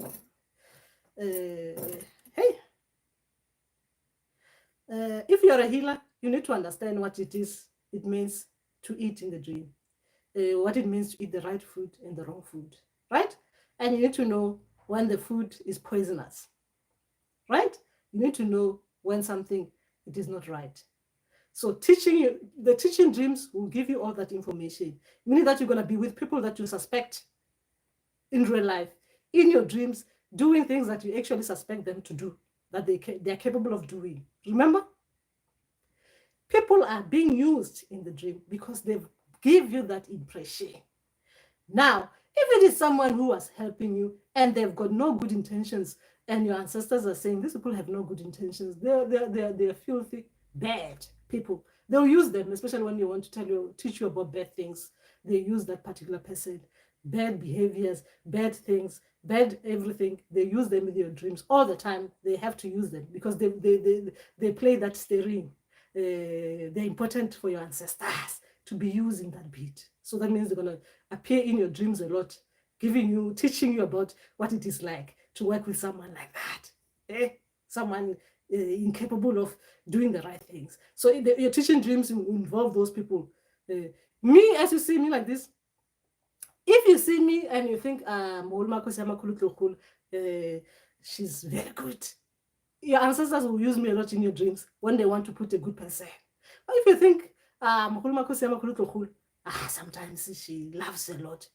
A: if you're a healer, you need to understand what it means to eat in the dream, what it means to eat the right food and the wrong food, right? And you need to know when the food is poisonous, right? You need to know when something, it is not right. So the teaching dreams will give you all that information, meaning that you're going to be with people that you suspect in real life, in your dreams, doing things that you actually suspect them to do, that they're capable of doing. Remember? People are being used in the dream because they give you that impression. Now, if it is someone who was helping you and they've got no good intentions, and your ancestors are saying these people have no good intentions, they're filthy, bad people. They'll use them, especially when they want to teach you about bad things. They use that particular person, bad behaviors, bad things, bad everything. They use them in your dreams all the time. They have to use them because they play that steering. They're important for your ancestors to be using that beat. So that means they're going to appear in your dreams a lot, teaching you about what it is like to work with someone like that. Someone incapable of doing the right things. So your teaching dreams involve those people. Me, as you see me like this, if you see me and you think, she's very good, your ancestors will use me a lot in your dreams when they want to put a good person. But if you think, sometimes she loves a lot,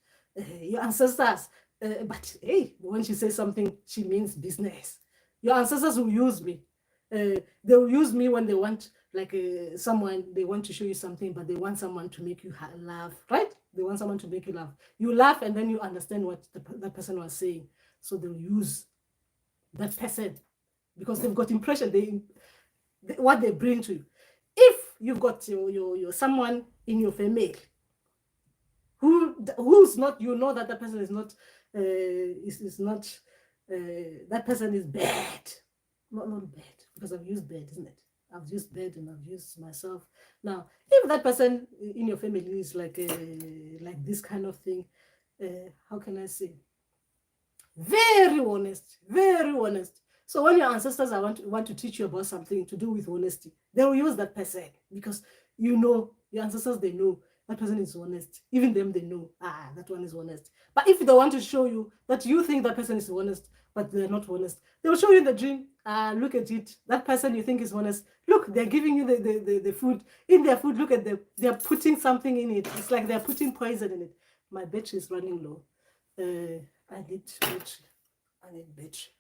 A: your ancestors, but hey, when she says something, she means business. Your ancestors will use me. They will use me when they want, like someone, they want to show you something, but they want someone to make you laugh, right? They want someone to make you laugh. You laugh and then you understand what that person was saying. So they'll use that person because they've got impression, what they bring to you. If you've got your someone in your family who's not, you know that person is not, that person is bad. Not bad, because I've used bad, isn't it? I've used bad and I've used myself. Now, if that person in your family is like this kind of thing, how can I say? Very honest, very honest. So when your ancestors want to teach you about something to do with honesty, they will use that person because you know your ancestors, they know that person is honest. Even them, they know, that one is honest. But if they want to show you that you think that person is honest, but they're not honest, they will show you in the dream. Look at it. That person you think is honest. Look, they're giving you the food. In their food, look at them. They're putting something in it. It's like they're putting poison in it. My battery is running low. I need battery. I need battery.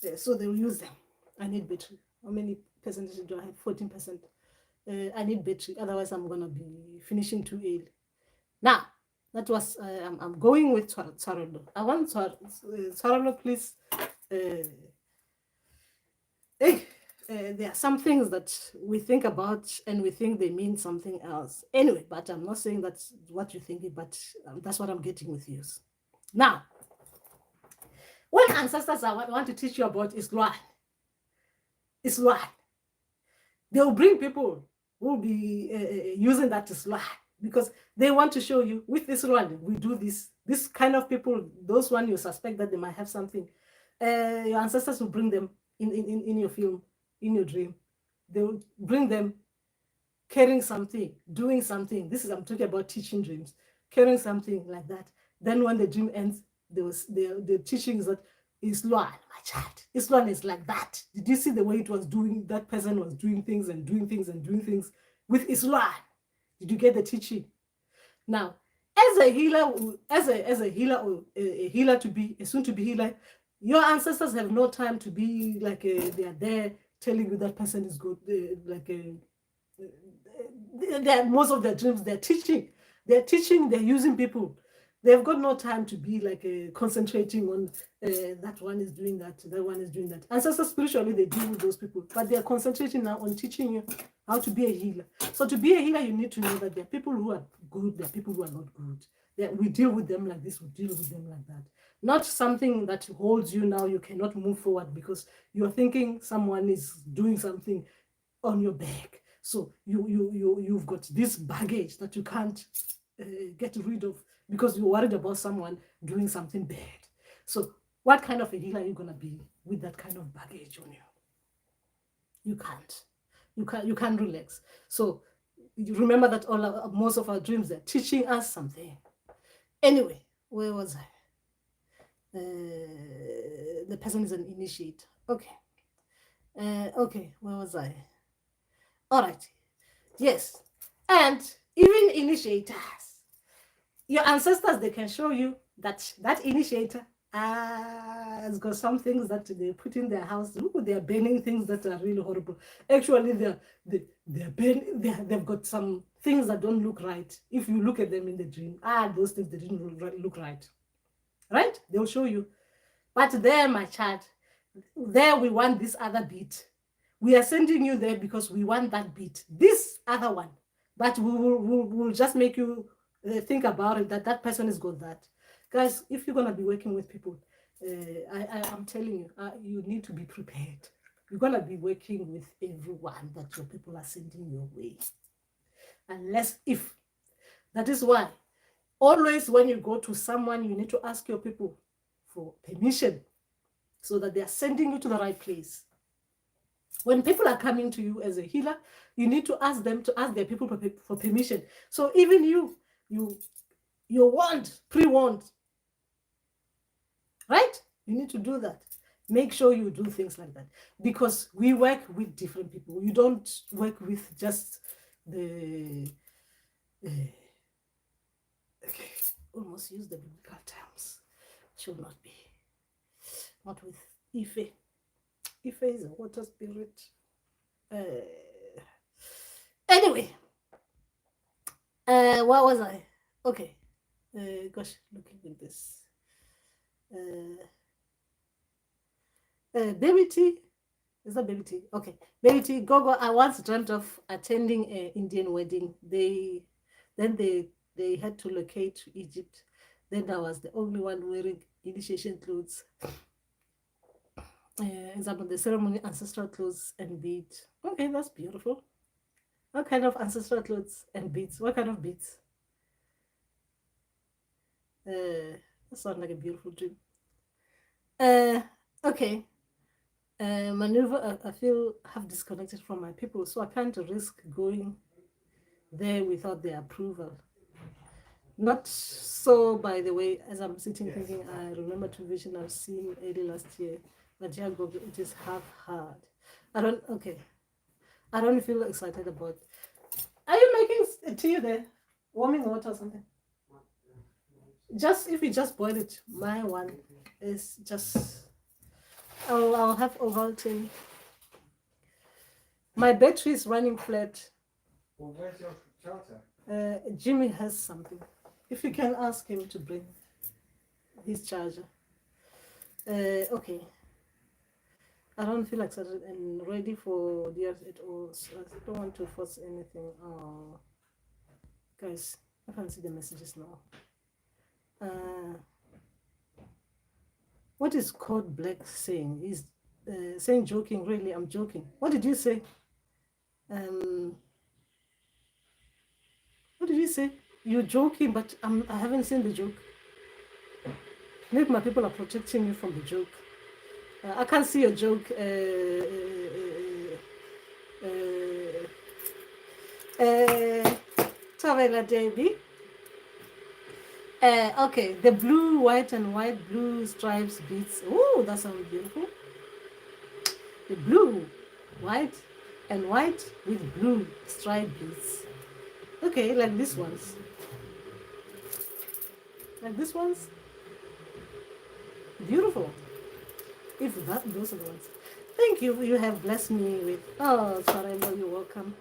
A: Yeah, so they will use them. I need battery. How many percentage do I have? 14%. I need battery. Otherwise, I'm gonna be finishing too early. Now, that was I'm going with Tsarolo. I want Tsarolo, please. There are some things that we think about and we think they mean something else. Anyway, but I'm not saying that's what you think, but that's what I'm getting with you. Now, when ancestors want to teach you about Islam, they will bring people who will be using that Islam because they want to show you with Islam, we do this kind of people, those one you suspect that they might have something. Your ancestors will bring them in your film, in your dream. They will bring them carrying something, doing something. I'm talking about teaching dreams, carrying something like that. Then when the dream ends, the teaching is that Islam, my child, Islam is like that. Did you see the way it was doing? That person was doing things and doing things and doing things with Islam. Did you get the teaching? Now, as a healer, as a healer or a healer to be a soon to be healer, your ancestors have no time to be like they are there telling you that person is good. Most of their dreams, they're teaching, they're using people. They've got no time to be like concentrating on that one is doing that one is doing that. Ancestors spiritually, they deal with those people, but they're concentrating now on teaching you how to be a healer. So to be a healer, you need to know that there are people who are good, there are people who are not good. We deal with them like this, we deal with them like that. Not something that holds you now, you cannot move forward because you're thinking someone is doing something on your back. So you've got this baggage that you can't get rid of because you're worried about someone doing something bad. So what kind of a healer are you gonna be with that kind of baggage on you? You can't. You can't relax. So you remember that most of our dreams are teaching us something. Anyway, where was I? The person is an initiate. Okay. Okay, where was I? All right. Yes. And even initiators, your ancestors, they can show you that initiator has got some things that they put in their house. Look, they are burning things that are really horrible. Actually, they've got some things that don't look right. If you look at them in the dream, those things, they didn't look right. Right? They'll show you. But there, my child, there we want this other bit. We are sending you there because we want that bit. This other one. But we'll just make you think about it, that person has got that. Guys, if you're going to be working with people, I'm telling you, you need to be prepared. You're going to be working with everyone that your people are sending your way. Unless if. That is why always when you go to someone, you need to ask your people for permission so that they are sending you to the right place. When people are coming to you as a healer, you need to ask them to ask their people for permission. So even you're warned, pre-warned, right? You need to do that. Make sure you do things like that because we work with different people. You don't work with just the okay, almost use the biblical terms. Should not be. Not with Ife. Ife is a water spirit. Anyway, what was I? Okay. Gosh, looking at this. Baby T. Is that Baby T? Okay. Baby T, Gogo, I once dreamt of attending an Indian wedding. They had to locate to Egypt. Then I was the only one wearing initiation clothes. Example, the ceremony, ancestral clothes and beads. Okay, that's beautiful. What kind of ancestral clothes and beads? What kind of beads? That sounds like a beautiful dream. Okay. Maneuver, I feel have disconnected from my people, so I can't risk going there without their approval. Not so, by the way, as I'm sitting thinking, I remember two vision I've seen early last year, but yeah, it is half hard. Okay, I don't feel excited about. Are you making tea there? Warming water or something? Just, if you just boil it, my one is just, I'll have Ovaltine. My battery is running flat.
B: Well, where's your charger?
A: Jimmy has something. If you can ask him to bring his charger. Okay. I don't feel excited and ready for the at all. So I don't want to force anything. Oh, guys, I can't see the messages now. What is Code Black saying? He's saying joking. Really, I'm joking. What did you say? What did you say? You're joking, but I haven't seen the joke. Maybe my people are protecting you from the joke. I can't see a joke. Tavela Debbie. Okay, the blue, white, and white, blue stripes beads. Oh, that sounds beautiful. The blue, white, and white with blue striped beads. Okay, like these ones. Like these ones. Beautiful. If those are the ones. Thank you. You have blessed me with. Oh, Saremo, you're welcome.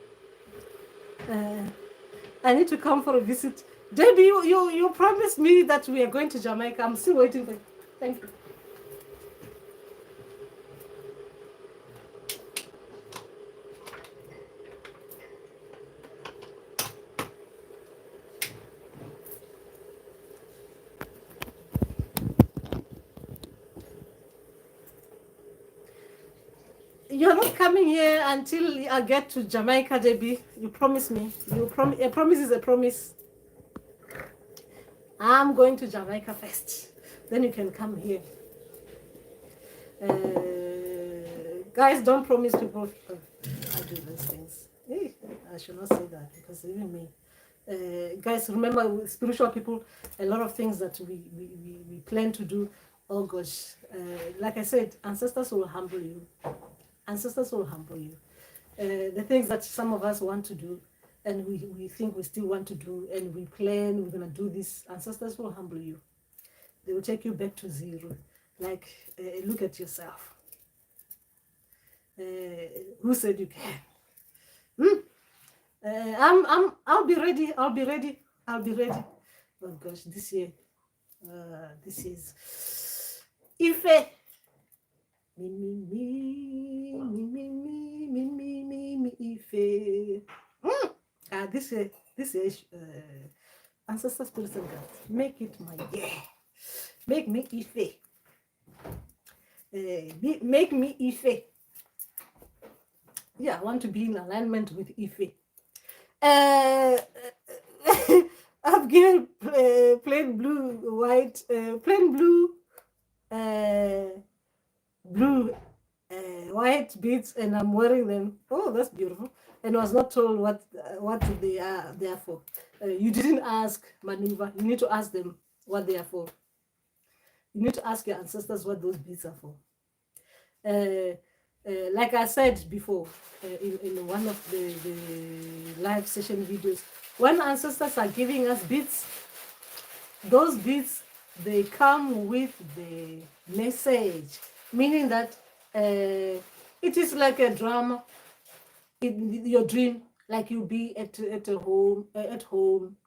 A: I need to come for a visit. Debbie, you promised me that we are going to Jamaica. I'm still waiting for you. Thank you. You're not coming here until I get to Jamaica, Debbie. You promised me. A promise is a promise. I'm going to Jamaica first. Then you can come here. Guys, don't promise people. I do those things. I should not say that because even me. Guys, remember, with spiritual people, a lot of things that we plan to do. Oh gosh, like I said, ancestors will humble you. Ancestors will humble you. The things that some of us want to do and we think we still want to do and we plan, we're going to do this, ancestors will humble you. They will take you back to zero. Like, look at yourself. Who said you can? I'll be ready. I'll be ready. I'll be ready. Oh gosh, this year. This is Ife. Me, Ife. This is ancestor spirits and gods. Make it my year. Make me Ife. Make me Ife. Yeah, I want to be in alignment with Ife. I've given plain blue, white, plain blue, white beads, and I'm wearing them. Oh, that's beautiful. And I was not told what they are there for. You didn't ask Maneuver. You need to ask them what they are for. You need to ask your ancestors what those beads are for. Like I said before, in one of the live session videos, when ancestors are giving us beads, those beads, they come with the message, meaning that it is like a drama in your dream, like you'll be at home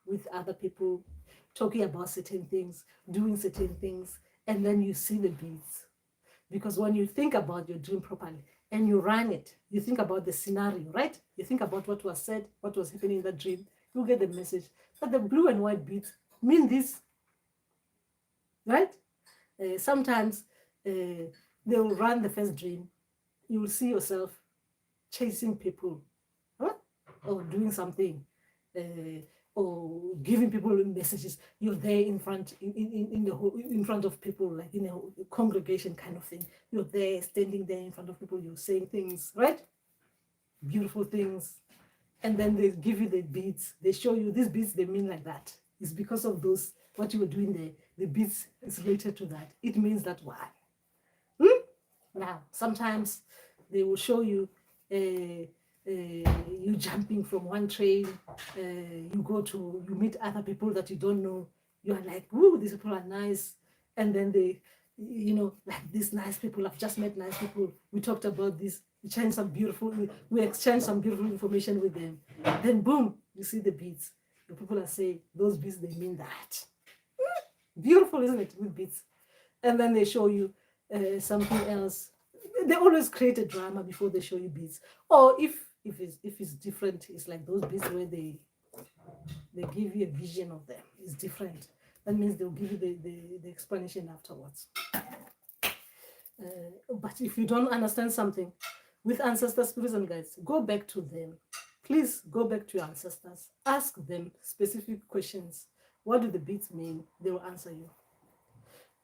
A: with other people, talking about certain things, doing certain things, and then you see the beads. Because when you think about your dream properly and you run it, you think about the scenario, right? You think about what was said, what was happening in the dream, you get the message. But the blue and white beads mean this, right? Sometimes they will run the first dream. You will see yourself chasing people, huh? Or doing something. or giving people messages. You're there in front, in front of people, like in a congregation kind of thing. You're there, standing there in front of people. You're saying things, right? Beautiful things, and then they give you the beads. They show you these beads. They mean like that. It's because of those what you were doing there. The beads is related to that. It means that one. Now, sometimes they will show you you jumping from one train. You meet other people that you don't know. You are like, "Woo, these people are nice," and then they, like these nice people. I've just met nice people. We talked about this. We exchanged some beautiful information with them. Then boom, you see the beads. The people are saying those beads, they mean that. Beautiful, isn't it, with beads? And then they show you something else. They always create a drama before they show you beads. Or if it's different, it's like those beads where they give you a vision of them. It's different. That means they'll give you the explanation afterwards. But if you don't understand something with ancestors, spirits, and guides, go back to them. Please go back to your ancestors. Ask them specific questions. What do the beads mean? They will answer you.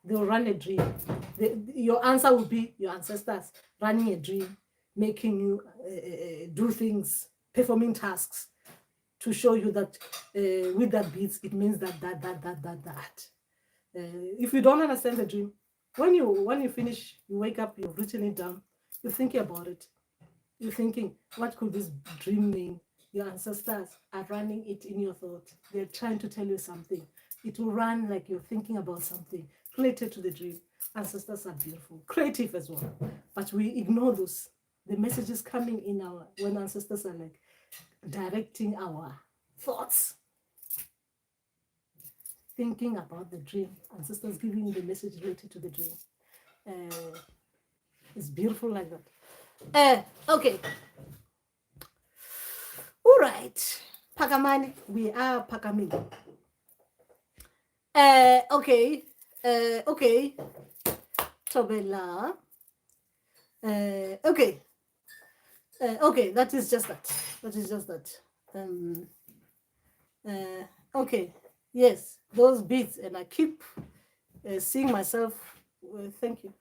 A: They will run a dream. Your answer will be your ancestors running a dream, making you do things, performing tasks to show you that with that beads, it means that. If you don't understand the dream, when you finish, you wake up, you've written it down, you're thinking about it. You're thinking, what could this dream mean? Your ancestors are running it in your thought. They're trying to tell you something. It will run like you're thinking about something related to the dream. Ancestors are beautiful, creative as well. But we ignore those. The messages coming in when ancestors are like directing our thoughts. Thinking about the dream. Ancestors giving you the message related to the dream. It's beautiful like that. Okay. All right. Pakamani. We are Pakamini. Okay. Okay. Tobela. Okay. Okay, that is just that. That is just that. Okay. Yes, those beats, and I keep seeing myself. Thank you.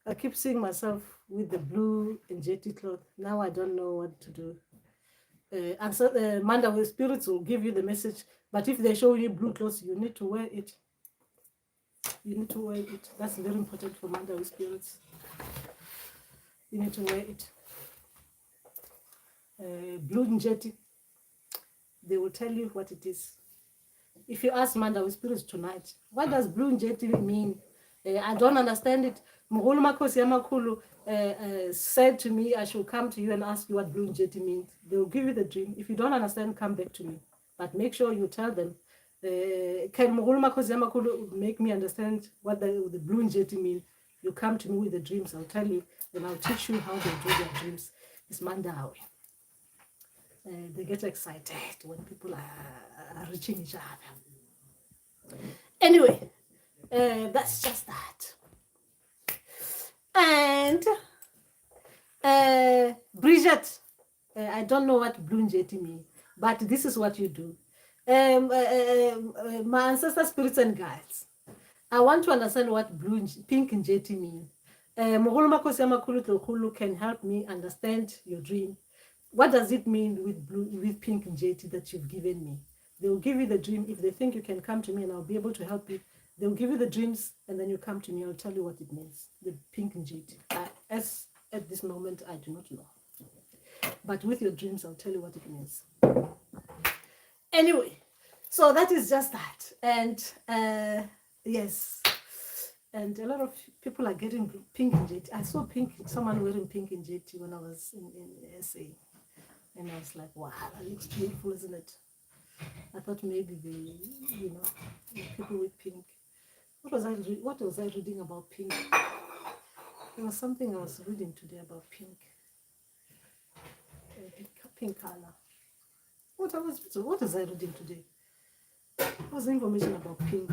A: I keep seeing myself with the blue and jetty cloth. Now I don't know what to do. And so Manda with spirits will give you the message, but if they show you blue clothes, you need to wear it. You need to wear it. That's very important for Manda with spirits. You need to wear it. Blue and jetty, they will tell you what it is. If you ask Manda with spirits tonight, what does blue and jetty mean? I don't understand it. Mugulu Makosi Yamakulu said to me, I should come to you and ask you what blue and jetty means. They will give you the dream. If you don't understand, come back to me. But make sure you tell them, can Mugulu Makosi Yamakulu make me understand what the blue and jetty mean? You come to me with the dreams, I'll tell you, then I'll teach you how they do their dreams. It's Mandawi. They get excited when people are reaching each other. Anyway, that's just that. And Bridget, I don't know what blue and jetty mean, but this is what you do. My ancestor spirits and guides, I want to understand what pink and jetty mean. Moholo Makosi Yamakulu Tlokulu can help me understand your dream. What does it mean with pink and jetty that you've given me? They will give you the dream. If they think you can come to me and I'll be able to help you, they'll give you the dreams and then you come to me. I'll tell you what it means. The pink and jetty. As at this moment, I do not know. But with your dreams, I'll tell you what it means. Anyway, so that is just that. And yes, and a lot of people are getting pink and jetty. I saw someone wearing pink and jetty when I was in SA. And I was like, wow, that looks beautiful, isn't it? I thought maybe the people with pink. What was I reading about pink? There was something I was reading today about pink. Pink color. What was I reading today? What was the information about pink?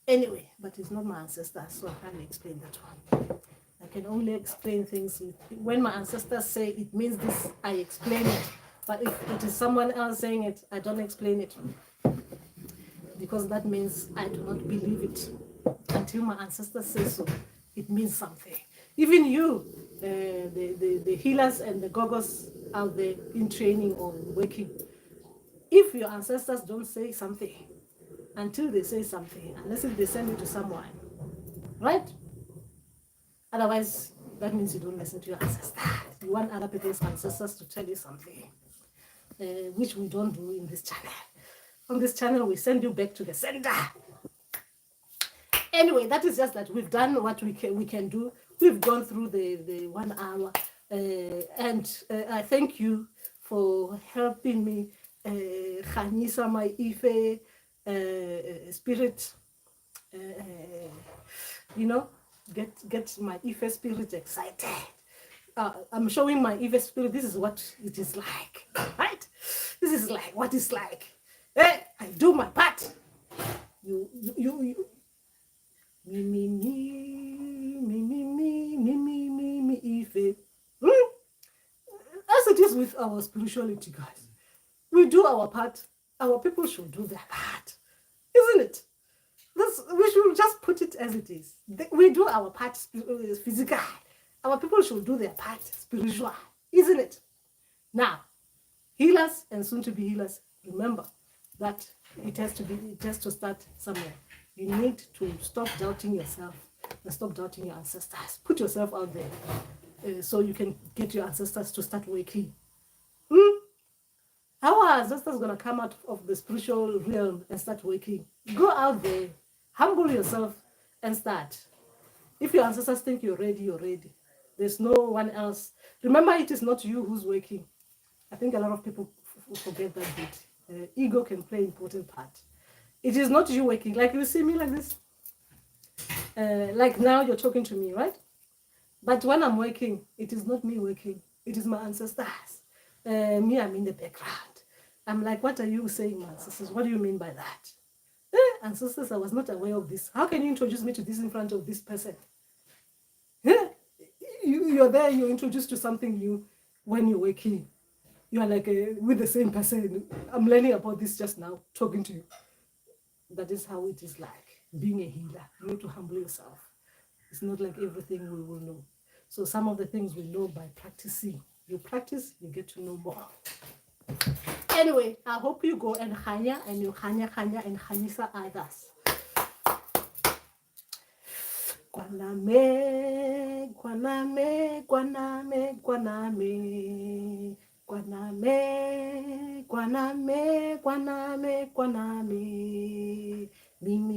A: Anyway, but it's not my ancestor, so I can't explain that one. I can only explain things when my ancestors say it means this, I explain it. But if it is someone else saying it, I don't explain it, because that means I do not believe it until my ancestors say so. It means something. Even you, the healers and the gogos out there in training or working, if your ancestors don't say something, until they say something, unless if they send you to someone, right? Otherwise, that means you don't listen to your ancestors. You want other people's ancestors to tell you something, which we don't do in this channel. On this channel, we send you back to the center. Anyway, that is just that we've done what we can do. We've gone through the 1 hour, and I thank you for helping me Khanisa my Ife spirit, you know, get my Ife spirit excited. I'm showing my Ife spirit. This is what it is like, right? This is like what it's like. Hey, I do my part. You. Me, Ife. As it is with our spirituality, guys. We do our part. Our people should do their part. Isn't it? We should just put it as it is. We do our part physical. Our people should do their part spiritual. Isn't it? Now, healers and soon to be healers, remember that it has to start somewhere. You need to stop doubting yourself and stop doubting your ancestors. Put yourself out there so you can get your ancestors to start waking. How are ancestors going to come out of the spiritual realm and start waking? Go out there, humble yourself, and start. If your ancestors think you're ready, you're ready. There's no one else. Remember, it is not you who's waking. I think a lot of people forget that bit. Ego can play an important part. It is not you waking. Like you see me like this. Like now you're talking to me, right? But when I'm waking, it is not me waking. It is my ancestors. Me, I'm in the background. I'm like, what are you saying, my ancestors? What do you mean by that? Ancestors, I was not aware of this. How can you introduce me to this in front of this person? You're there, you're introduced to something new when you're waking. You are like with the same person. I'm learning about this just now, talking to you. That is how it is like being a healer. You need to humble yourself. It's not like everything we will know. So some of the things we know by practicing. You practice, you get to know more. Anyway, I hope you go and Khanya and you Khanya and Khanisa others. Guaname, guaname, guaname, guaname. Guaname, guaname, guaname, guaname. Me.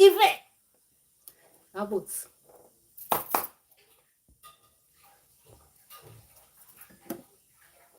A: Ife. Abots.